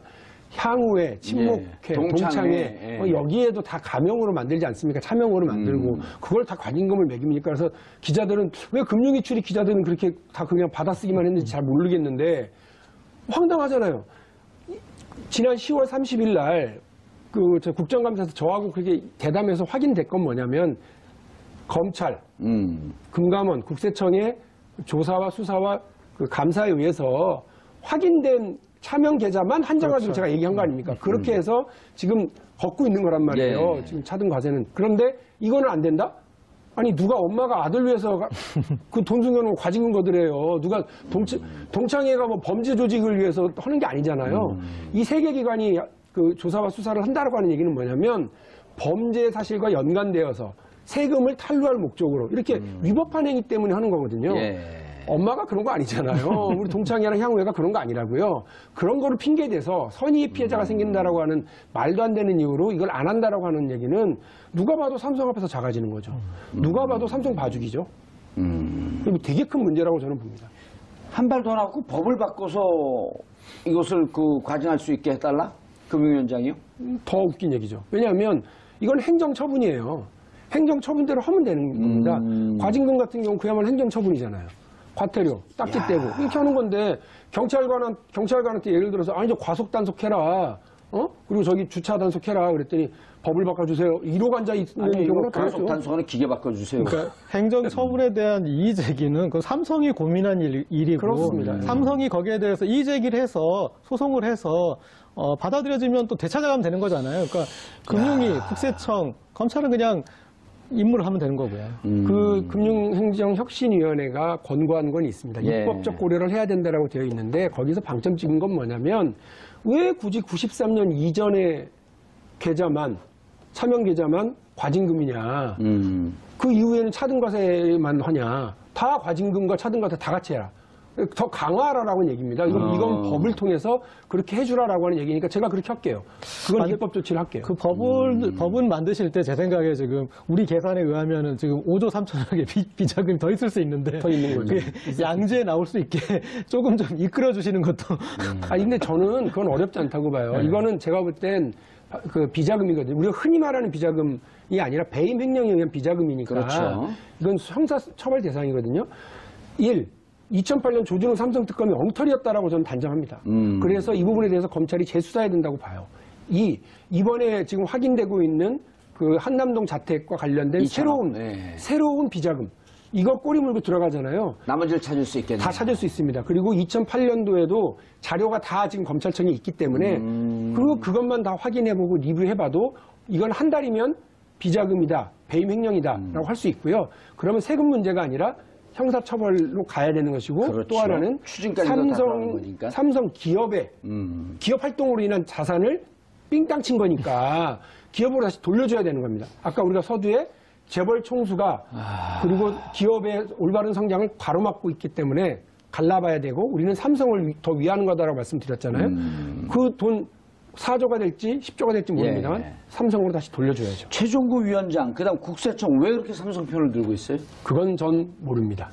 향후에 친목회, 예, 동창회 예. 여기에도 다 가명으로 만들지 않습니까? 차명으로 만들고 그걸 다 과징금을 매깁니까? 그래서 기자들은 왜 금융위출이 기자들은 그렇게 다 그냥 받아쓰기만 했는지 잘 모르겠는데 황당하잖아요. 지난 10월 30일 날 국정감사에서 저하고 그렇게 대담해서 확인된 건 뭐냐면 검찰, 금감원, 국세청의 조사와 수사와 그 감사에 의해서 확인된 차명 계좌만 한정가지고 제가 얘기한 거 아닙니까? 그렇게 해서 지금 걷고 있는 거란 말이에요. 예. 지금 차등 과세는. 그런데 이거는 안 된다? 아니 누가 엄마가 아들 위해서 그 돈 숨겨놓은 과징금 거드래요. 누가 동창회가 뭐 범죄 조직을 위해서 하는 게 아니잖아요. 이 세 개 기관이 그 조사와 수사를 한다고 하는 얘기는 뭐냐면 범죄 사실과 연관되어서 세금을 탈루할 목적으로 이렇게 위법한 행위 때문에 하는 거거든요. 예. 엄마가 그런 거 아니잖아요. 우리 동창회랑 향후회가 그런 거 아니라고요. 그런 거를 핑계대서 선의의 피해자가 생긴다라고 하는 말도 안 되는 이유로 이걸 안 한다라고 하는 얘기는 누가 봐도 삼성 앞에서 작아지는 거죠. 누가 봐도 삼성 봐주기죠. 그리고 되게 큰 문제라고 저는 봅니다. 한 발 더 나고 법을 바꿔서 이것을 과징할 수 있게 해달라? 금융위원장이요? 더 웃긴 얘기죠. 왜냐하면 이건 행정처분이에요. 행정처분대로 하면 되는 겁니다. 과징금 같은 경우 그야말로 행정처분이잖아요. 과태료, 딱지 떼고 이렇게 하는 건데 경찰관한테 예를 들어서 아니 저 과속 단속해라, 그리고 저기 주차 단속해라 그랬더니 법을 바꿔주세요. 이러고 앉아 있는 경우는 과속 단속하는 기계 바꿔주세요. 그러니까 행정처분에 대한 이의 제기는 그 삼성이 고민한 일이고 그렇습니다. 삼성이 거기에 대해서 이의 제기를 해서 소송을 해서 받아들여지면 또 되찾아가면 되는 거잖아요. 그러니까 금융위, 국세청, 검찰은 그냥 임무를 하면 되는 거고요. 그 금융행정혁신위원회가 권고한 건 있습니다. 예. 입법적 고려를 해야 된다라고 되어 있는데 거기서 방점 찍은 건 뭐냐면 왜 굳이 93년 이전의 계좌만 차명 계좌만 과징금이냐. 그 이후에는 차등과세만 하냐. 다 과징금과 차등과세 다 같이 해라. 더 강화하라라는 얘기입니다. 이건 법을 통해서 그렇게 해주라라고 하는 얘기니까 제가 그렇게 할게요. 그건 입법 조치를 할게요. 그 법은 만드실 때 제 생각에 지금 우리 계산에 의하면은 지금 5조 3천억의 비자금이 더 있을 수 있는데 더 있는 거죠. 그게 양지에 나올 수 있게 조금 좀 이끌어 주시는 것도 근데 저는 그건 어렵지 않다고 봐요. 네. 이거는 제가 볼 땐 그 비자금이거든요. 우리가 흔히 말하는 비자금이 아니라 배임 횡령에 의한 비자금이니까. 그렇죠. 이건 형사 처벌 대상이거든요. 2008년 조준호 삼성 특검이 엉터리였다라고 저는 단정합니다. 그래서 이 부분에 대해서 검찰이 재수사해야 된다고 봐요. 이번에 지금 확인되고 있는 그 한남동 자택과 관련된 이처럼, 새로운 비자금. 이거 꼬리 물고 들어가잖아요. 나머지를 찾을 수 있겠네요. 다 찾을 수 있습니다. 그리고 2008년도에도 자료가 다 지금 검찰청에 있기 때문에 그것만 다 확인해보고 리뷰해봐도 이건 한 달이면 비자금이다, 배임 횡령이다라고 할 수 있고요. 그러면 세금 문제가 아니라 형사처벌로 가야 되는 것이고 그렇죠. 또 하나는 추징까지도 다 들어가는 거니까. 삼성 기업의 기업 활동으로 인한 자산을 삥땅 친 거니까 기업으로 다시 돌려줘야 되는 겁니다. 아까 우리가 서두에 재벌 총수가 그리고 기업의 올바른 성장을 가로막고 있기 때문에 갈라봐야 되고 우리는 삼성을 더 위하는 거다라고 말씀드렸잖아요. 그 돈 4조가 될지 10조가 될지 모릅니다만 삼성으로 다시 돌려줘야죠. 최종구 위원장, 그다음 국세청 왜 그렇게 삼성 편을 들고 있어요? 그건 전 모릅니다.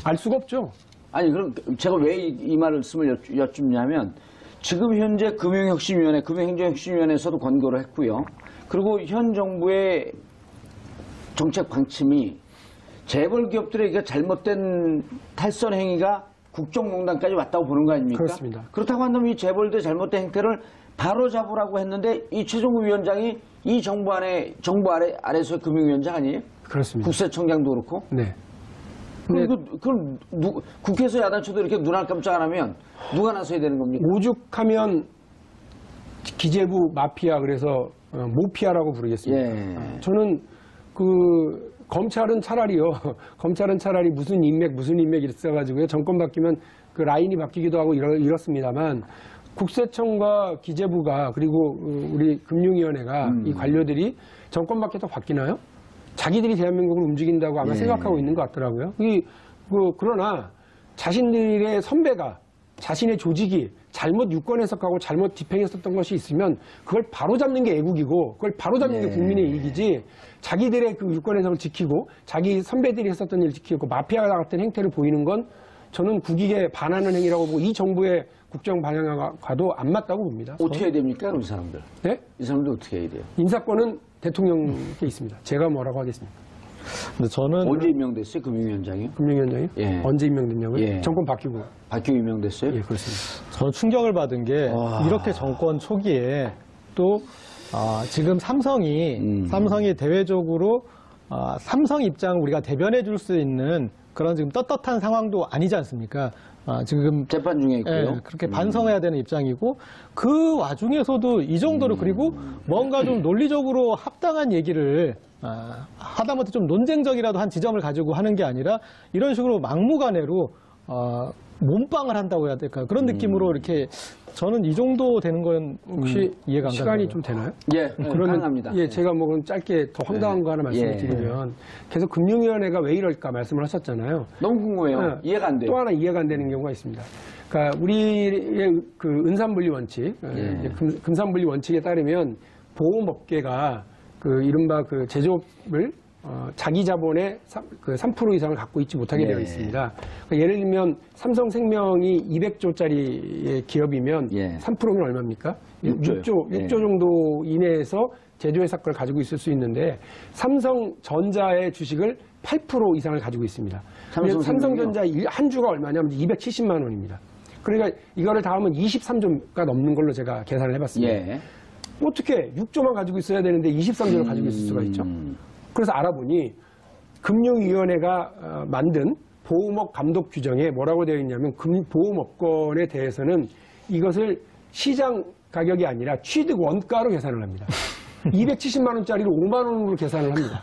알 수가 없죠. 아니 그럼 제가 왜 이 말씀을 여쭙냐면 지금 현재 금융행정혁신위원회에서도 권고를 했고요. 그리고 현 정부의 정책 방침이 재벌 기업들에게 잘못된 탈선 행위가 국정농단까지 왔다고 보는 거 아닙니까? 그렇습니다. 그렇다고 한다면 이 재벌들의 잘못된 행태를 바로 잡으라고 했는데 이 최종구 위원장이 이 정부 아래에서의 금융위원장 아니에요? 그렇습니다. 국세청장도 그렇고. 네. 그럼 국회에서 야단쳐도 이렇게 눈 알 깜짝 안 하면 누가 나서야 되는 겁니까? 오죽하면 기재부 마피아 그래서 모피아라고 부르겠습니다. 저는 검찰은 차라리 무슨 인맥 있어가지고요. 정권 바뀌면 그 라인이 바뀌기도 하고 이렇습니다만 국세청과 기재부가 그리고 우리 금융위원회가 이 관료들이 정권 바뀌어서 바뀌나요? 자기들이 대한민국을 움직인다고 아마 생각하고 있는 것 같더라고요. 그러나 자신들의 선배가 자신의 조직이 잘못 유권 해석하고 잘못 집행했었던 것이 있으면 그걸 바로잡는 게 애국이고 그걸 바로잡는 게 국민의 이익이지 자기들의 그 유권 해석을 지키고 자기 선배들이 했었던 일을 지키고 마피아 같은 행태를 보이는 건 저는 국익에 반하는 행위라고 보고 이 정부의 국정 방향과도 안 맞다고 봅니다. 어떻게 해야 됩니까? 그럼 이 사람들. 네? 이 사람들 어떻게 해야 돼요? 인사권은 대통령께 있습니다. 제가 뭐라고 하겠습니다. 근데 저는 언제 임명됐어요? 금융위원장이요? 금융위원장이? 예. 언제 임명됐냐고요? 예. 정권 바뀌고. 바뀌고 임명됐어요? 예, 그렇습니다. 저는 충격을 받은 게 이렇게 정권 초기에 또 지금 삼성이 대외적으로 삼성 입장을 우리가 대변해 줄 수 있는 그런 지금 떳떳한 상황도 아니지 않습니까? 지금 재판 중에 있고요. 예, 그렇게 반성해야 되는 입장이고 그 와중에서도 이 정도로 그리고 뭔가 좀 논리적으로 합당한 얘기를 하다못해 좀 논쟁적이라도 한 지점을 가지고 하는 게 아니라 이런 식으로 막무가내로 몸빵을 한다고 해야 될까요? 그런 느낌으로 이렇게 저는 이 정도 되는 건 혹시 이해가 안 가요. 시간이 좀 되나요? 예, 가능합니다. 예, 제가 뭐 그럼 짧게 더 황당한 거 하나 말씀을 예. 드리면 계속 금융위원회가 왜 이럴까 말씀을 하셨잖아요. 너무 궁금해요. 이해가 안 돼요. 또 하나 이해가 안 되는 경우가 있습니다. 그러니까 우리의 그 은산분리 원칙, 이제 금산분리 원칙에 따르면 보험업계가 그 이른바 그 제조업을 자기 자본의 3% 이상을 갖고 있지 못하게 되어 있습니다. 그러니까 예를 들면 삼성생명이 200조짜리의 기업이면 3%면 얼마입니까? 6조 정도 이내에서 제조회사 걸 가지고 있을 수 있는데 삼성전자의 주식을 8% 이상을 가지고 있습니다. 삼성전자 한 주가 얼마냐면 270만 원입니다. 그러니까 이거를 다 하면 23조가 넘는 걸로 제가 계산을 해봤습니다. 어떻게 6조만 가지고 있어야 되는데 23조를 가지고 있을 수가 있죠? 그래서 알아보니 금융위원회가 만든 보험업 감독 규정에 뭐라고 되어 있냐면 보험업권에 대해서는 이것을 시장 가격이 아니라 취득 원가로 계산을 합니다. 270만 원짜리를 5만 원으로 계산을 합니다.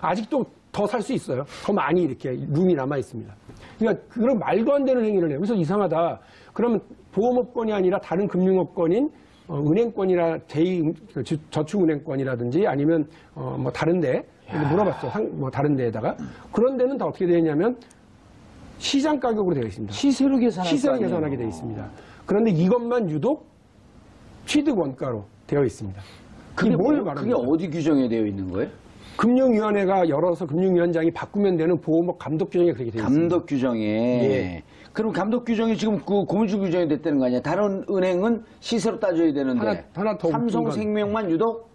아직도 더 살 수 있어요. 더 많이 이렇게 룸이 남아 있습니다. 그러니까 그런 말도 안 되는 행위를 해요. 그래서 이상하다. 그러면 보험업권이 아니라 다른 금융업권인 은행권이나 저축은행권이라든지 아니면 뭐 다른데 물어봤죠. 뭐 다른 데에다가 그런 데는 다 어떻게 되냐면 시장 가격으로 되어 있습니다. 시세로 계산하게 되어 있습니다. 그런데 이것만 유독 취득 원가로 되어 있습니다. 그게 어디 규정에 되어 있는 거예요? 금융위원회가 열어서 금융위원장이 바꾸면 되는 보험업 감독 규정에 그렇게 되어 있습니다. 감독 규정에. 예. 그럼 감독 규정이 지금 그 고물주 규정이 됐다는 거 아니야? 다른 은행은 시세로 따져야 되는데 하나 더 삼성생명만 유독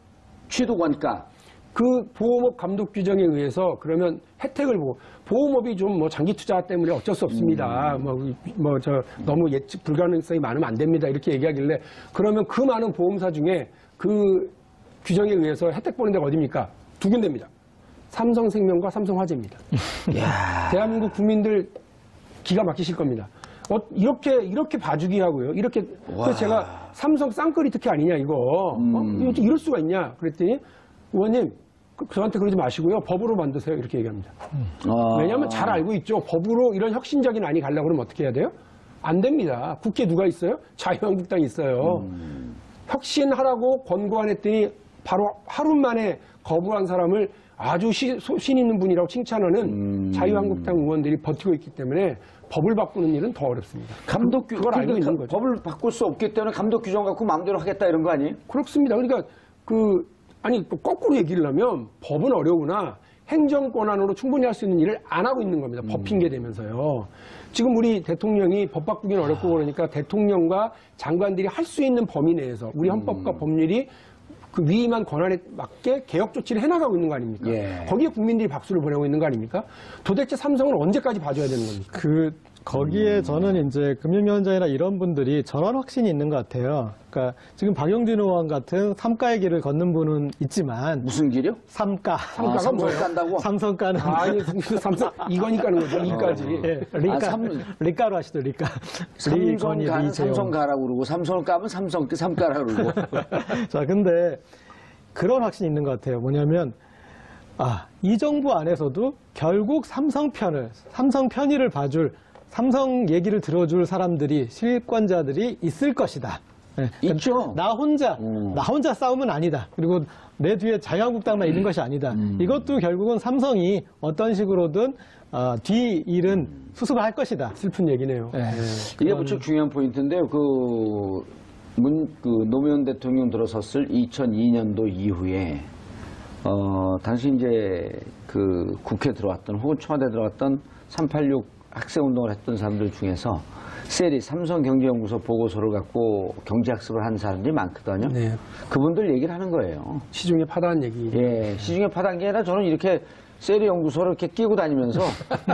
취득 원가. 그 보험업 감독 규정에 의해서 그러면 혜택을 보고 보험업이 좀 뭐 장기 투자 때문에 어쩔 수 없습니다. 너무 예측 불가능성이 많으면 안 됩니다. 이렇게 얘기하길래 그러면 그 많은 보험사 중에 그 규정에 의해서 혜택 보는 데가 어디입니까? 두 군데입니다. 삼성생명과 삼성화재입니다. 대한민국 국민들 기가 막히실 겁니다. 이렇게 봐주기 하고요. 그래서 제가 삼성 쌍끌이 특혜 아니냐 이거. 이럴 수가 있냐 그랬더니 의원님 저한테 그러지 마시고요. 법으로 만드세요. 이렇게 얘기합니다. 왜냐하면 잘 알고 있죠. 법으로 이런 혁신적인 안이 가려고 그러면 어떻게 해야 돼요? 안 됩니다. 국회에 누가 있어요? 자유한국당이 있어요. 혁신하라고 권고안 했더니 바로 하루 만에 거부한 사람을 아주 신 있는 분이라고 칭찬하는 자유한국당 의원들이 버티고 있기 때문에 법을 바꾸는 일은 더 어렵습니다. 그걸 알고 있는 거죠. 법을 바꿀 수 없기 때문에 감독 규정 갖고 마음대로 하겠다 이런 거 아니에요? 그렇습니다. 그러니까 거꾸로 얘기를 하면 법은 어려우나 행정 권한으로 충분히 할 수 있는 일을 안 하고 있는 겁니다. 법 핑계 대면서요. 지금 우리 대통령이 법 바꾸기는 어렵고 그러니까 대통령과 장관들이 할 수 있는 범위 내에서 우리 헌법과 법률이 그 위임한 권한에 맞게 개혁 조치를 해나가고 있는 거 아닙니까? 거기에 국민들이 박수를 보내고 있는 거 아닙니까? 도대체 삼성을 언제까지 봐줘야 되는 겁니까? 거기에 저는 이제 금융위원장이나 이런 분들이 저런 확신이 있는 것 같아요. 그러니까 지금 박영진 의원 같은 삼가의 길을 걷는 분은 있지만 무슨 길이요? 삼가. 삼가가 뭐예요? 깐다고? 삼성가는 아니 삼성 이거니까는 거죠. 이까지. 리가로 하시죠. 리가. 삼성가는 삼성가라고 그러고 삼성을 까면 삼가라고 그러고. 자, 근데 그런 확신이 있는 것 같아요. 뭐냐면 이 정부 안에서도 결국 삼성 편의를 봐줄 삼성 얘기를 들어줄 사람들이 실권자들이 있을 것이다. 예, 있죠. 나 혼자 싸움은 아니다. 그리고 내 뒤에 자유한국당만 있는 것이 아니다. 이것도 결국은 삼성이 어떤 식으로든 뒤 일은 수습을 할 것이다. 슬픈 얘기네요. 예. 이게 무척 중요한 포인트인데요. 노무현 대통령 들어섰을 2002년도 이후에 당시 이제 그 국회 들어왔던 혹은 청와대 들어왔던 386 학생운동을 했던 사람들 중에서 셀이 삼성경제연구소 보고서를 갖고 경제학습을 한 사람들이 많거든요. 네. 그분들 얘기를 하는 거예요. 시중에 파다한 얘기. 예, 시중에 파단 게 아니라 저는 이렇게 셀이 연구소를 이렇게 끼고 다니면서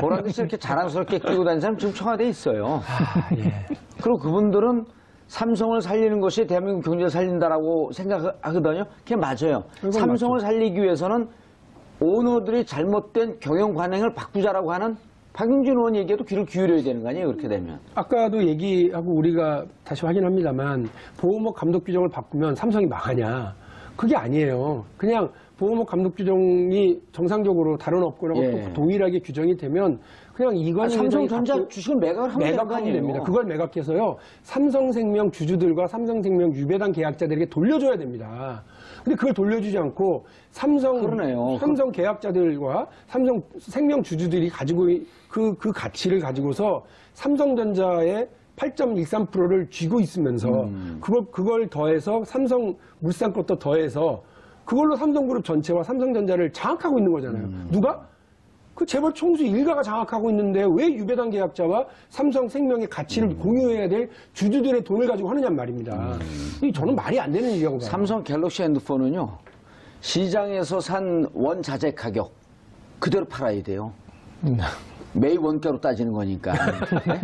보란 듯이 이렇게 자랑스럽게 끼고 다니는 사람 지금 청와대에 있어요. 예. 그리고 그분들은 삼성을 살리는 것이 대한민국 경제를 살린다라고 생각하거든요. 그게 맞아요. 삼성을 살리기 위해서는 오너들이 잘못된 경영 관행을 바꾸자라고 하는 박용진 의원 얘기에도 귀를 기울여야 되는 거 아니에요? 그렇게 되면. 아까도 얘기하고 우리가 다시 확인합니다만 보호목 감독 규정을 바꾸면 삼성이 망하냐. 그게 아니에요. 그냥 보호목 감독 규정이 정상적으로 다른 업고라고 예. 또 동일하게 규정이 되면 그냥 이건 삼성전자 주식을 매각을 하면 되는 거 매각하면 아니에요? 됩니다. 그걸 매각해서요. 삼성생명 주주들과 삼성생명 유배당 계약자들에게 돌려줘야 됩니다. 근데 그걸 돌려주지 않고 그러네요. 삼성 계약자들과 삼성생명 주주들이 가지고 그 가치를 가지고서 삼성전자의 8.13%를 쥐고 있으면서 그걸 더해서 삼성물산 것도 더해서 그걸로 삼성그룹 전체와 삼성전자를 장악하고 있는 거잖아요. 누가? 그 재벌 총수 일가가 장악하고 있는데 왜 유배당 계약자와 삼성생명의 가치를 공유해야 될 주주들의 돈을 가지고 하느냐 말입니다. 이 저는 말이 안 되는 일이라고 봐요. 삼성 갤럭시 핸드폰은요. 시장에서 산 원자재 가격 그대로 팔아야 돼요. 매일 원가로 따지는 거니까. 네?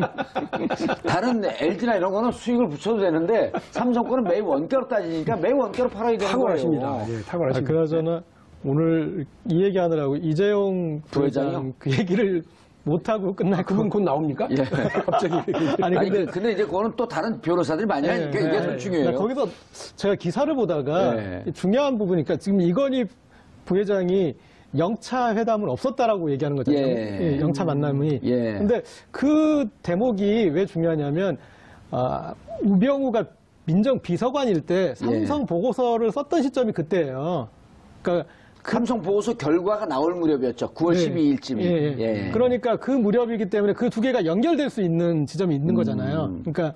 다른 LG나 이런 거는 수익을 붙여도 되는데 삼성 거는 매일 원가로 따지니까 매일 원가로 팔아야 되는 탁월하십니다. 거예요. 예, 탁월하십니다. 그나저나 오늘 이 얘기하느라고 이재용 부회장 그 얘기를 못하고 끝날 그분 곧 나옵니까? 예. 갑자기. 아니, 근데 이제 그거는 또 다른 변호사들이 많이 하니까 이게 더 중요해요. 거기서 제가 기사를 보다가 네. 중요한 부분이니까 지금 이건희 부회장이 영차 회담은 없었다라고 얘기하는 거잖아요. 예. 영차 만남이. 예. 근데 그 대목이 왜 중요하냐면 우병우가 민정비서관일 때 삼성 보고서를 썼던 시점이 그때예요. 그러니까 삼성 보고서 결과가 나올 무렵이었죠. 9월 12일쯤이. 예. 그러니까 그 무렵이기 때문에 그 두 개가 연결될 수 있는 지점이 있는 거잖아요. 그러니까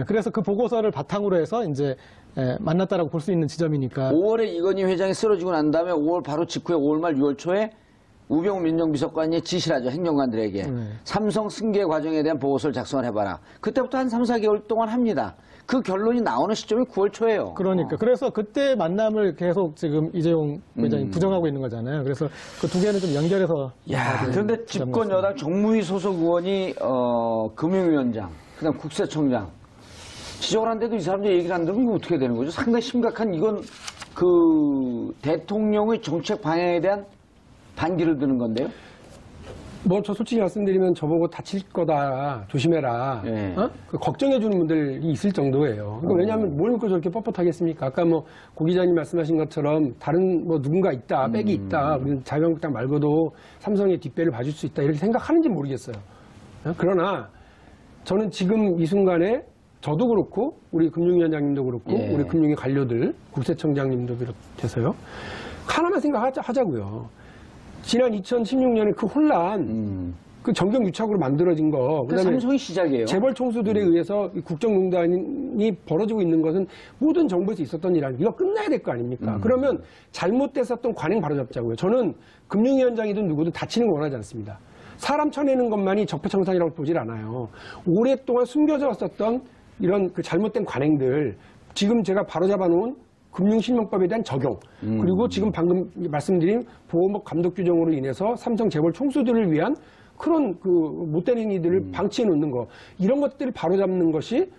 그래서 그 보고서를 바탕으로 해서 이제 만났다라고 볼 수 있는 지점이니까. 5월에 이건희 회장이 쓰러지고 난 다음에 5월 바로 직후에 5월 말 6월 초에 우병우 민정비서관이 지시를 하죠. 행정관들에게. 삼성 승계 과정에 대한 보고서를 작성을 해봐라. 그때부터 한 3, 4개월 동안 합니다. 그 결론이 나오는 시점이 9월 초예요. 그러니까. 그래서 그때 만남을 계속 지금 이재용 회장이 부정하고 있는 거잖아요. 그래서 그 두 개는 좀 연결해서. 야, 그런데 집권 여당 정무위 소속 의원이 금융위원장, 그다음 국세청장 지적을 한데도 이 사람들 얘기를 안 들으면 이거 어떻게 되는 거죠? 상당히 심각한 이건 그 대통령의 정책 방향에 대한 반기를 드는 건데요. 뭐 저 솔직히 말씀드리면 저보고 다칠 거다 조심해라. 예. 그 걱정해주는 분들이 있을 정도예요. 그러니까 왜냐하면 뭘 믿고 저렇게 뻣뻣하겠습니까? 아까 뭐 고 기자님 말씀하신 것처럼 다른 뭐 누군가 있다, 백이 있다, 자유한국당 말고도 삼성의 뒷배를 봐줄 수 있다 이렇게 생각하는지 모르겠어요. 그러나 저는 지금 이 순간에 저도 그렇고 우리 금융위원장님도 그렇고 예. 우리 금융위 관료들, 국세청장님도 비롯해서요. 하나만 생각하자고요. 지난 2016년에 그 혼란, 그 정경유착으로 만들어진 거, 그다음에 삼성이 시작이에요. 재벌 총수들에 의해서 이 국정농단이 벌어지고 있는 것은 모든 정부에서 있었던 일 아닙니까? 이거 끝나야 될 거 아닙니까? 그러면 잘못됐었던 관행 바로잡자고요. 저는 금융위원장이든 누구든 다치는 거 원하지 않습니다. 사람 쳐내는 것만이 적폐청산이라고 보질 않아요. 오랫동안 숨겨져 왔었던 이런 그 잘못된 관행들, 지금 제가 바로잡아 놓은 금융실명법에 대한 적용, 그리고 지금 방금 말씀드린 보호목 감독 규정으로 인해서 삼성 재벌 총수들을 위한 그런 그 못된 행위들을 방치해 놓는 거, 이런 것들을 바로잡는 것이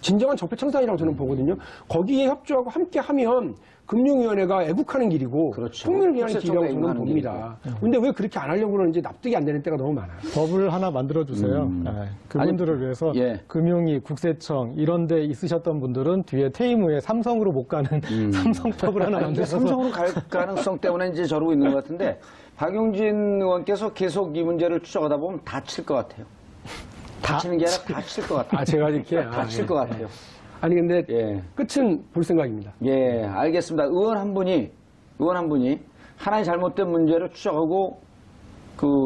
진정한 적폐청산이라고 저는 보거든요. 거기에 협조하고 함께 하면 금융위원회가 애국하는 길이고 그렇죠. 통일을 위한 길이라고 저는 애국하는 봅니다. 근데 왜 그렇게 안 하려고 그러는지 납득이 안 되는 때가 너무 많아요. 법을 하나 만들어주세요. 그분들을 위해서 예. 금융위, 국세청 이런 데 있으셨던 분들은 뒤에 퇴임 후에 삼성으로 못 가는 삼성법을 하나 아니, 만들어서. 삼성으로 갈 가능성 때문에 이제 저러고 있는 것 같은데 박용진 의원께서 계속 이 문제를 추적하다 보면 다칠 것 같아요. 다치는 게 아니라 다칠 것 같아요. 제가 이렇게 다칠 것 같아요. 아니 근데 예. 끝은 볼 생각입니다. 예, 알겠습니다. 의원 한 분이 하나의 잘못된 문제를 추적하고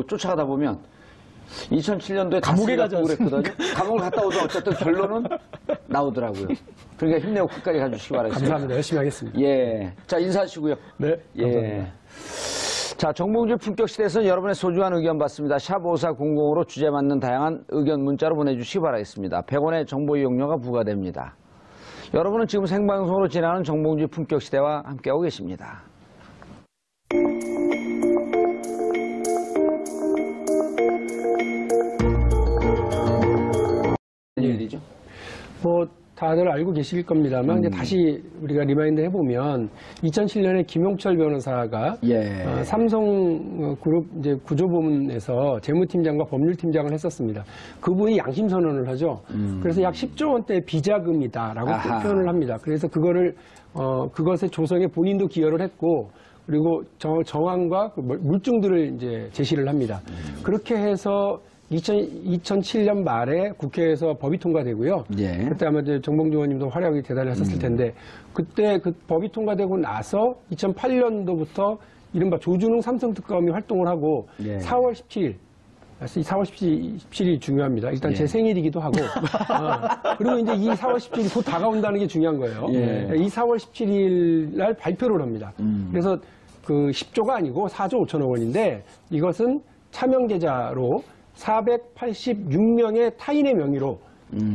쫓아가다 보면 2007년도에 감옥에 가지 그랬거든요. 감옥을 갔다 오도 어쨌든 결론은 나오더라고요. 그러니까 힘내고 끝까지 가주시기 바라겠습니다. 감사합니다. 열심히 하겠습니다. 예, 자 인사하시고요. 네, 감사합니다. 예. 자, 정봉주 품격시대에서는 여러분의 소중한 의견 받습니다. 샵 5400으로 주제 맞는 다양한 의견 문자로 보내주시기 바라겠습니다. 100원의 정보 이용료가 부과됩니다. 여러분은 지금 생방송으로 진행하는 정봉주 품격시대와 함께하고 계십니다. 일이죠? 뭐 다들 알고 계실 겁니다만 이제 다시 우리가 리마인드 해보면 2007년에 김용철 변호사가 예. 삼성 그룹 이제 구조부문에서 재무팀장과 법률팀장을 했었습니다. 그분이 양심 선언을 하죠. 그래서 약 10조 원대 비자금이다라고 아하. 표현을 합니다. 그래서 그거를 그것의 조성에 본인도 기여를 했고 그리고 정황과 물증들을 이제 제시를 합니다. 그렇게 해서 2007년 말에 국회에서 법이 통과되고요. 예. 그때 아마 이제 정봉주 의원님도 활약이 대단히 하셨을 텐데 그때 그 법이 통과되고 나서 2008년도부터 이른바 조준웅 삼성 특검이 활동을 하고 예. 4월 17일 4월 17일이 중요합니다. 일단 제 생일이기도 하고 그리고 이제 이 4월 17일이 곧 다가온다는 게 중요한 거예요. 예. 이 4월 17일 날 발표를 합니다. 그래서 그 10조가 아니고 4조 5천억 원인데 이것은 차명 계좌로 486명의 타인의 명의로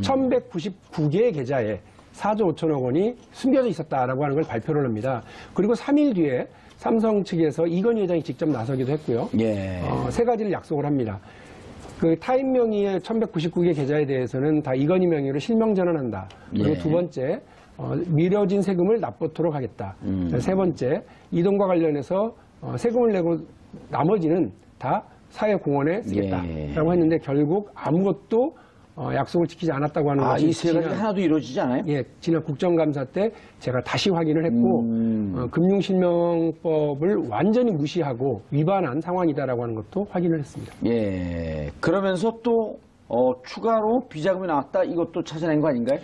1199개의 계좌에 4조 5천억 원이 숨겨져 있었다라고 하는 걸 발표를 합니다. 그리고 3일 뒤에 삼성 측에서 이건희 회장이 직접 나서기도 했고요. 예. 세 가지를 약속을 합니다. 그 타인 명의의 1199개 계좌에 대해서는 다 이건희 명의로 실명 전환한다. 그리고 예. 두 번째, 미뤄진 세금을 납부토록 하겠다. 세 번째, 이동과 관련해서 세금을 내고 나머지는 다 사회공헌에 쓰겠다라고 했는데 결국 아무것도 약속을 지키지 않았다고 하는 것이 이 세 가지 하나도 이루어지지 않아요? 예, 지난 국정감사 때 제가 다시 확인을 했고 금융실명법을 완전히 무시하고 위반한 상황이다라고 하는 것도 확인을 했습니다. 예. 그러면서 또 추가로 비자금이 나왔다 이것도 찾아낸 거 아닌가요?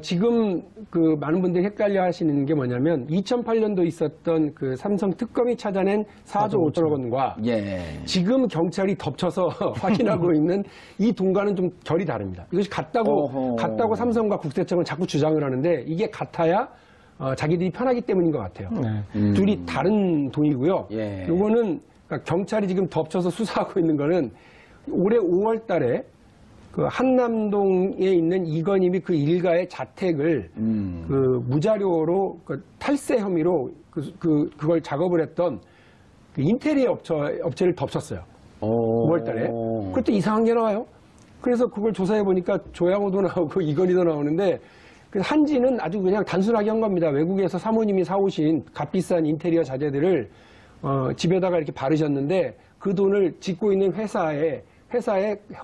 지금 그 많은 분들이 헷갈려 하시는 게 뭐냐면 2008년도 있었던 그 삼성 특검이 찾아낸 4조 5천억 원과 예. 지금 경찰이 덮쳐서 확인하고 있는 이 돈과는 좀 결이 다릅니다. 이것이 같다고 삼성과 국세청은 자꾸 주장을 하는데 이게 같아야 자기들이 편하기 때문인 것 같아요. 둘이 다른 돈이고요. 예. 요거는 그러니까 경찰이 지금 덮쳐서 수사하고 있는 거는 올해 5월 달에 그 한남동에 있는 이건희 및 그 일가의 자택을 그 무자료로 그 탈세 혐의로 그걸 작업을 했던 그 인테리어 업체를 덮쳤어요. 5월 달에. 그때 이상한 게 나와요. 그래서 그걸 조사해 보니까 조양호도 나오고 이건희도 나오는데 그 한지는 아주 그냥 단순하게 한 겁니다. 외국에서 사모님이 사오신 값비싼 인테리어 자재들을 집에다가 이렇게 바르셨는데 그 돈을 짓고 있는 회사의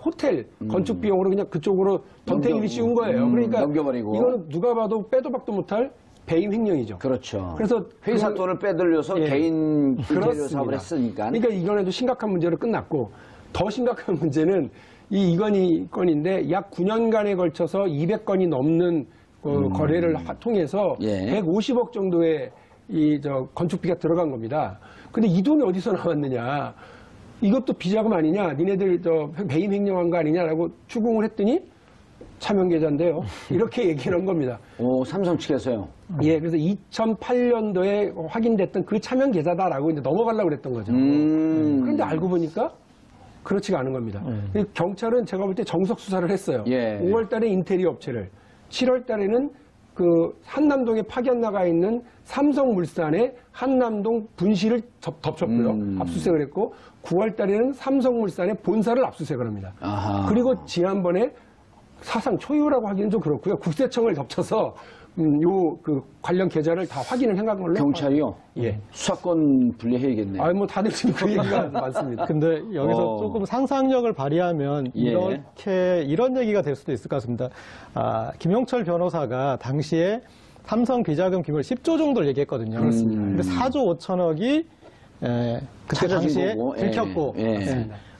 호텔 건축 비용으로 그냥 그쪽으로 덤탱이를 씌운 거예요. 그러니까 넘겨버리고. 이거는 누가 봐도 빼도 박도 못할 배임 횡령이죠. 그렇죠. 그래서 회사 돈을 빼돌려서 개인 인테리어 사업을 했으니까. 그러니까 이건에도 심각한 문제로 끝났고 더 심각한 문제는 이 이건희 건인데 약 9년간에 걸쳐서 200건이 넘는 거래를 통해서 150억 정도의 건축비가 들어간 겁니다. 근데 이 돈이 어디서 나왔느냐? 이것도 비자금 아니냐? 니네들 배임 횡령한 거 아니냐라고 추궁을 했더니 차명계좌인데요. 이렇게 얘기를 한 겁니다. 삼성 측에서요? 예, 그래서 2008년도에 확인됐던 그 차명계좌다라고 이제 넘어가려고 그랬던 거죠. 그런데 알고 보니까 그렇지가 않은 겁니다. 경찰은 제가 볼 때 정석 수사를 했어요. 예. 5월 달에 인테리어 업체를, 7월 달에는 그 한남동에 파견 나가 있는 삼성물산의 한남동 분실을 덮쳤고요. 압수수색을 했고 9월 달에는 삼성물산의 본사를 압수수색을 합니다. 아하. 그리고 지난번에 사상 초유라고 하기는 좀 그렇고요. 국세청을 덮쳐서 그 관련 계좌를 다 확인을 해간 걸로. 경찰이요? 예. 수사권 분리해야겠네요. 뭐 다들 지금 그 얘기가 많습니다. 근데 여기서 조금 상상력을 발휘하면 이렇게 이런 얘기가 될 수도 있을 것 같습니다. 김용철 변호사가 당시에 삼성 비자금 규모를 10조 정도를 얘기했거든요. 그렇습니다. 근데 4조 5천억이 그때 당시에 거고. 들켰고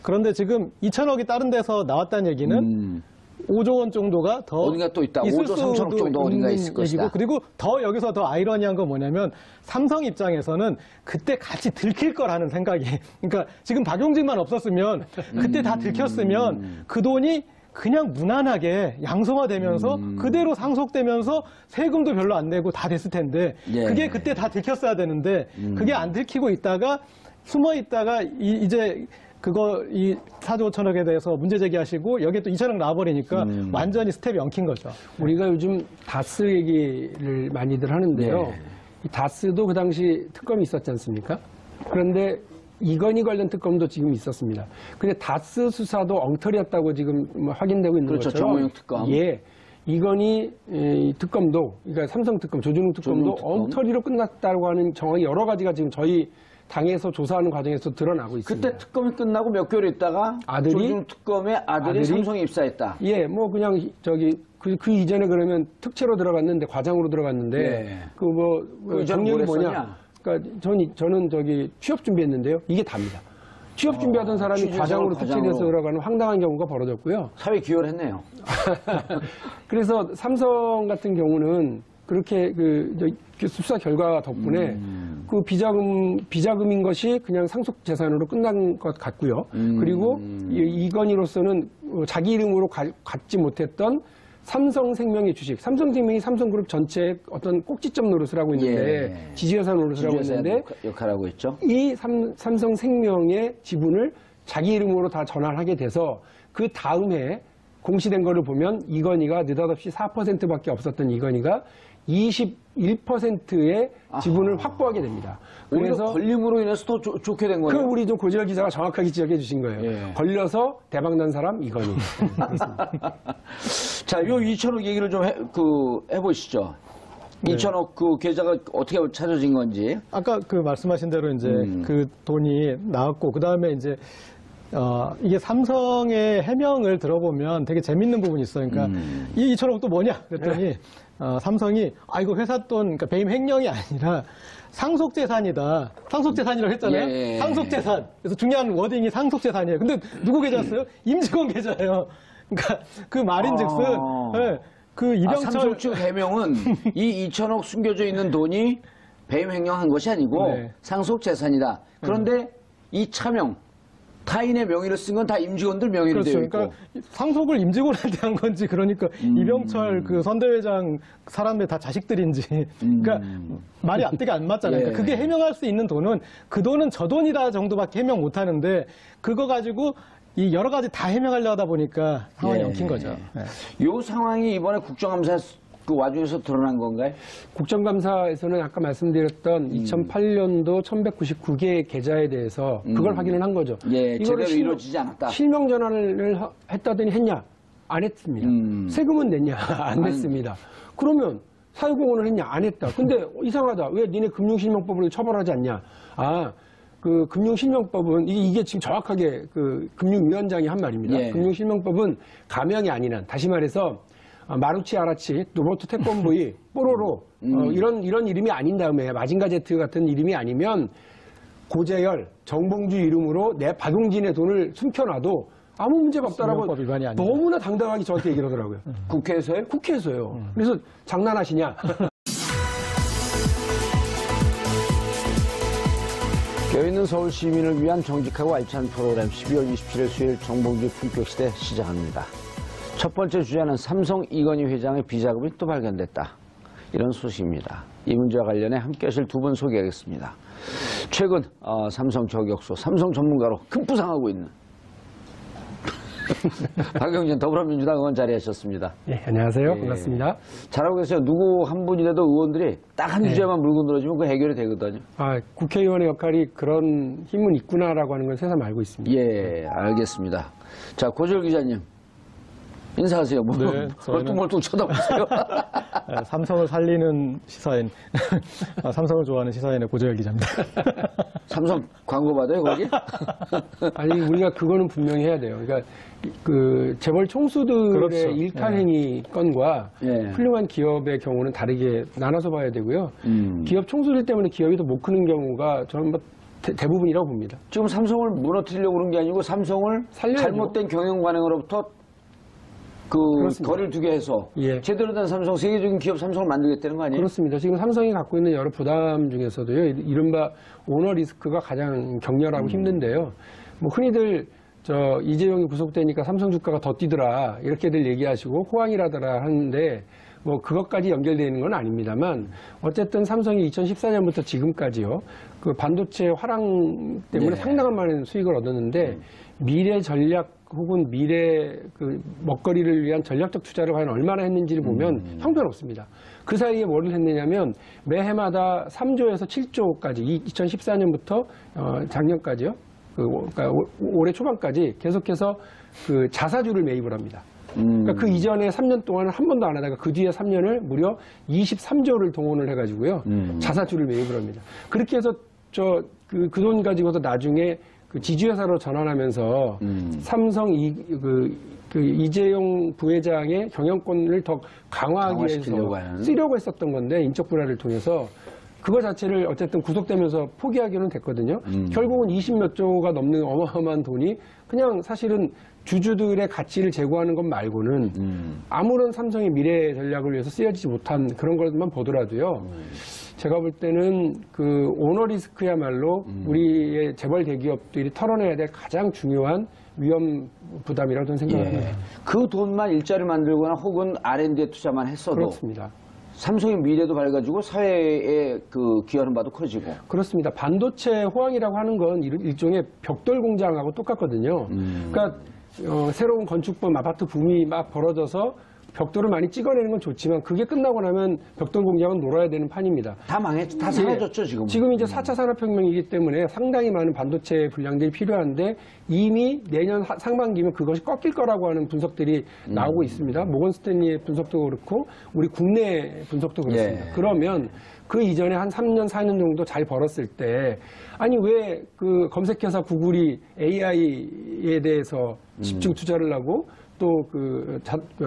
그런데 지금 2천억이 다른 데서 나왔다는 얘기는 5조 원 정도가 더 어딘가 또 있다. 있을 5조 3천억 수도 정도 어딘가 있는 있을 것이다. 얘기고, 그리고 더 여기서 더 아이러니한 건 뭐냐면 삼성 입장에서는 그때 같이 들킬 거라는 생각이, 그러니까 지금 박용진만 없었으면 그때 다 들켰으면 그 돈이 그냥 무난하게 양성화되면서 그대로 상속되면서 세금도 별로 안 내고 다 됐을 텐데 예. 그게 그때 다 들켰어야 되는데 그게 안 들키고 있다가 숨어 있다가 이제 그거 이 4조 5천억에 대해서 문제 제기하시고 여기에 또 2천억 나와버리니까 완전히 스텝이 엉킨 거죠. 우리가 요즘 다스 얘기를 많이들 하는데요. 네. 이 다스도 그 당시 특검이 있었지 않습니까? 그런데 이건희 관련 특검도 지금 있었습니다. 근데 다스 수사도 엉터리였다고 지금 확인되고 있는 그렇죠. 것처럼 정호영 특검. 예. 이건희 특검도, 그러니까 삼성 특검, 조준웅 특검도 조준웅 특검. 엉터리로 끝났다고 하는 정황이 여러 가지가 지금 저희 당에서 조사하는 과정에서 드러나고 있습니다. 그때 특검이 끝나고 몇 개월 있다가 아들이? 조준 특검의 아들이 삼성에 입사했다. 예, 뭐 그냥 저기 그 이전에 그러면 특채로 들어갔는데 과장으로 들어갔는데 예. 그 뭐 그 이전에 경력이 뭘 뭐냐? 했었냐? 그러니까 저는 저기 취업 준비했는데요. 이게 답니다. 취업 준비하던 사람이 취직해서 과장으로 특채돼서 과장으로. 들어가는 황당한 경우가 벌어졌고요. 사회 기여를 했네요. 그래서 삼성 같은 경우는 그렇게 그 수사 결과 덕분에 그 비자금인 것이 그냥 상속 재산으로 끝난 것 같고요. 그리고 이건희로서는 자기 이름으로 갖지 못했던 삼성생명의 주식, 삼성생명이 삼성그룹 전체의 어떤 꼭지점 노릇을 하고 있는데 예. 지주회사 노릇을 하고 지주회사 있는데 역할하고 있죠. 이 삼성생명의 지분을 자기 이름으로 다 전환하게 돼서 그 다음 해 공시된 거를 보면 이건희가 느닷없이 4%밖에 없었던 이건희가 21%의 지분을 확보하게 됩니다. 오히려 그래서 걸림으로 인해서 더 좋게 된 그 거예요. 우리 좀 고지열 기자가 정확하게 지적해 주신 거예요. 예. 걸려서 대박난 사람 이건희. 자, 요 2천억 얘기를 좀 해보시죠. 네. 2천억 그 계좌가 어떻게 찾아진 건지. 아까 그 말씀하신 대로 이제 그 돈이 나왔고, 그 다음에 이제, 이게 삼성의 해명을 들어보면 되게 재밌는 부분이 있어요. 그러니까 이 2천억 또 뭐냐? 그랬더니, 삼성이, 이거 회사 돈, 그러니까 배임 횡령이 아니라 상속재산이다. 상속재산이라고 했잖아요. 예. 상속재산. 그래서 중요한 워딩이 상속재산이에요. 근데 누구 계좌였어요? 임직원 계좌예요. 그러니까 그 말인즉슨, 예, 그 이병철. 삼성 측 해명은 이 2천억 숨겨져 있는 돈이 배임 횡령한 것이 아니고 네. 상속 재산이다. 그런데 이 차명 타인의 명의를 쓴 건 다 임직원들 명의로 그렇죠. 되어 있고. 그러니까 상속을 임직원한테 한 건지, 그러니까 이병철 그 선대회장 사람들 다 자식들인지, 그러니까 말이 앞뒤가 안 맞잖아요. 예. 그러니까 그게 해명할 수 있는 돈은 그 돈은 저 돈이다 정도밖에 해명 못 하는데 그거 가지고 이 여러 가지 다 해명하려 하다 보니까 상황이 예. 엉킨 거죠. 예. 요 상황이 이번에 국정감사 그 와중에서 드러난 건가요? 국정감사에서는 아까 말씀드렸던 2008년도 1199개의 계좌에 대해서 그걸 확인을 한 거죠. 예, 이거를 제대로 이루어지지 않았다. 실명 전환을 했다더니 했냐? 안 했습니다. 세금은 냈냐? 안 냈습니다. 그러면 사유공헌을 했냐? 안 했다. 근데 이상하다. 왜 니네 금융실명법을 처벌하지 않냐? 그 금융실명법은 이게 지금 정확하게 그 금융위원장이 한 말입니다. 예. 금융실명법은 가명이 아닌 한, 다시 말해서 마루치 아라치, 로버트 태권브이, 뽀로로 이런 이름이 아닌 다음에 마징가 제트 같은 이름이 아니면 고재열, 정봉주 이름으로 내 박용진의 돈을 숨겨놔도 아무 문제가 없다라고 실명법 위반이 아니다. 너무나 당당하게 저한테 얘기를 하더라고요. 국회에서요? 국회에서요. 그래서 장난하시냐? 껴있는 서울 시민을 위한 정직하고 알찬 프로그램 12월 27일 수요일 정봉주 품격시대 시작합니다. 첫 번째 주제는 삼성 이건희 회장의 비자금이 또 발견됐다. 이런 소식입니다. 이 문제와 관련해 함께 하실 두 분 소개하겠습니다. 최근 삼성 저격수, 삼성 전문가로 급부상하고 있는 박용진 더불어민주당 의원 자리하셨습니다. 네, 안녕하세요. 예. 반갑습니다. 잘하고 계세요. 누구 한 분이라도 의원들이 딱 한 주제만 물고 늘어지면 그 해결이 되거든요. 국회의원의 역할이 그런 힘은 있구나라고 하는 걸 새삼 알고 있습니다. 예, 알겠습니다. 자, 고재열 기자님. 인사하세요. 뭐, 네, 저희는- 멀뚱멀뚱 쳐다보세요. 삼성을 살리는 시사인, 삼성을 좋아하는 시사인의 고재열 기자입니다. 삼성 광고 받아요, 거기? 아니 우리가 그거는 분명히 해야 돼요. 그러니까 그 재벌 총수들의 그렇죠. 일탈행위 건과 예. 훌륭한 기업의 경우는 다르게 나눠서 봐야 되고요. 기업 총수들 때문에 기업이 더 못 크는 경우가 저는 뭐 대부분이라고 봅니다. 지금 삼성을 무너뜨리려고 그런 게 아니고 삼성을 살려야죠. 잘못된 경영 관행으로부터 그 그렇습니다. 거리를 두게 해서 예. 제대로 된 삼성, 세계적인 기업 삼성을 만들겠다는 거 아니에요? 그렇습니다. 지금 삼성이 갖고 있는 여러 부담 중에서도요, 이른바 오너 리스크가 가장 격렬하고 힘든데요. 뭐 흔히들 이재용이 구속되니까 삼성 주가가 더 뛰더라 이렇게들 얘기하시고 호황이라더라 하는데 뭐 그것까지 연결되는 건 아닙니다만 어쨌든 삼성이 2014년부터 지금까지요 그 반도체 화랑 때문에 네. 상당한 많은 수익을 얻었는데 미래 전략 혹은 미래 그 먹거리를 위한 전략적 투자를 과연 얼마나 했는지를 보면 형편없습니다. 그 사이에 뭐를 했느냐면 매해마다 3조에서 7조까지 2014년부터 작년까지요. 그러니까 올해 초반까지 계속해서 그 자사주를 매입을 합니다. 그러니까 그 이전에 3년 동안은 한 번도 안 하다가 그 뒤에 3년을 무려 23조를 동원을 해가지고요. 자사주를 매입을 합니다. 그렇게 해서 그 돈 가지고서 나중에 그 지주회사로 전환하면서 삼성 이재용 부회장의 경영권을 더 강화하기 강화시키려고 위해서 하는. 쓰려고 했었던 건데 인적 불화를 통해서 그거 자체를 어쨌든 구속되면서 포기하기는 됐거든요. 결국은 20몇 조가 넘는 어마어마한 돈이 그냥 사실은 주주들의 가치를 제고하는 것 말고는 아무런 삼성의 미래 전략을 위해서 쓰여지지 못한 그런 것만 보더라도요. 제가 볼 때는 그 오너 리스크야말로 우리의 재벌 대기업들이 털어내야 될 가장 중요한 위험 부담이라고 저는 생각합니다. 그 돈만 일자리 만들거나 혹은 R&D에 투자만 했어도 그렇습니다. 삼성의 미래도 밝아지고 사회에 그 기여하는 바도 커지고. 그렇습니다. 반도체 호황이라고 하는 건 일종의 벽돌 공장하고 똑같거든요. 그러니까 새로운 건축법 아파트 붐이 막 벌어져서 벽돌을 많이 찍어내는 건 좋지만 그게 끝나고 나면 벽돌 공장은 놀아야 되는 판입니다. 다 망했죠. 다 사라졌죠, 지금. 지금 이제 4차 산업혁명이기 때문에 상당히 많은 반도체 분량들이 필요한데 이미 내년 상반기면 그것이 꺾일 거라고 하는 분석들이 나오고 있습니다. 모건 스탠리의 분석도 그렇고 우리 국내 분석도 그렇습니다. 예. 그러면 그 이전에 한 3년, 4년 정도 잘 벌었을 때 아니 왜 그 검색회사 구글이 AI에 대해서 집중 투자를 하고 또 그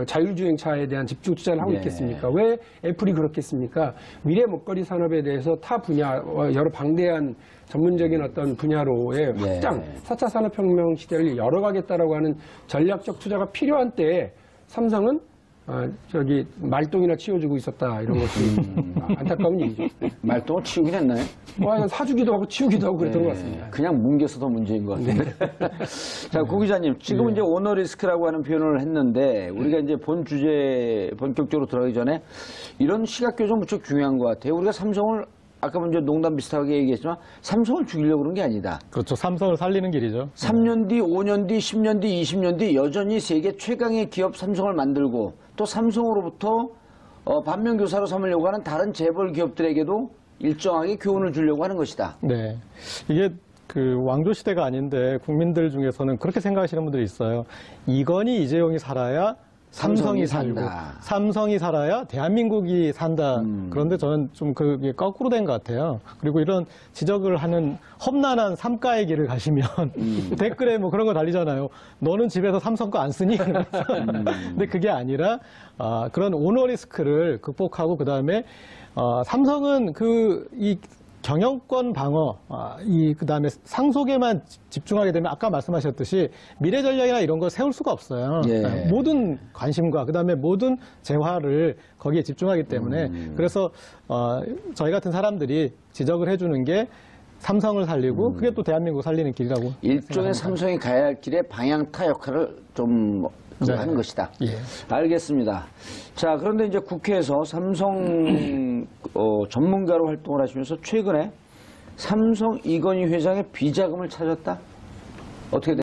자율주행차에 대한 집중 투자를 하고 예. 있겠습니까? 왜 애플이 그렇겠습니까? 미래 먹거리 산업에 대해서 타 분야, 여러 방대한 전문적인 어떤 분야로의 확장, 4차 산업혁명 시대를 열어가겠다라고 하는 전략적 투자가 필요한 때에 삼성은 말똥이나 치워주고 있었다 이런 것이 안타까운 얘기죠. 말똥을 치우긴 했나요? 뭐 사주기도 하고 치우기도 하고 그랬던 것 같습니다. 그냥 뭉개서 더 문제인 것 같은데. 자, 고 기자님, 지금 이제 오너 리스크라고 하는 표현을 했는데 우리가 이제 본 주제 본격적으로 들어가기 전에 이런 시각 교정 무척 중요한 것 같아요. 우리가 삼성을 아까 먼저 농담 비슷하게 얘기했지만 삼성을 죽이려고 그런 게 아니다. 그렇죠. 삼성을 살리는 길이죠. 3년 뒤, 5년 뒤, 10년 뒤, 20년 뒤 여전히 세계 최강의 기업 삼성을 만들고 또 삼성으로부터 반면교사로 삼으려고 하는 다른 재벌 기업들에게도 일정하게 교훈을 주려고 하는 것이다. 네. 이게 그 왕조 시대가 아닌데 국민들 중에서는 그렇게 생각하시는 분들이 있어요. 이건희, 이재용이 살아야 삼성이 살고, 산다. 삼성이 살아야 대한민국이 산다. 그런데 저는 좀 그게 거꾸로 된 것 같아요. 그리고 이런 지적을 하는 험난한 삼가의 길을 가시면 댓글에 뭐 그런 거 달리잖아요. 너는 집에서 삼성 거 안 쓰니? 근데 그게 아니라 그런 오너 리스크를 극복하고 그다음에 삼성은 이 경영권 방어, 그다음에 상속에만 집중하게 되면 아까 말씀하셨듯이 미래 전략이나 이런 걸 세울 수가 없어요. 예. 모든 관심과 그다음에 모든 재화를 거기에 집중하기 때문에 그래서 저희 같은 사람들이 지적을 해주는 게 삼성을 살리고 그게 또 대한민국 살리는 길이라고 일종의 삼성이 가야 할 길의 방향타 역할을 좀 네. 하는 것이다. 예. 알겠습니다. 자, 그런데 이제 국회에서 삼성 전문가로 활동을 하시면서 최근에 삼성 이건희 회장의 비자금을 찾았다? 어떻게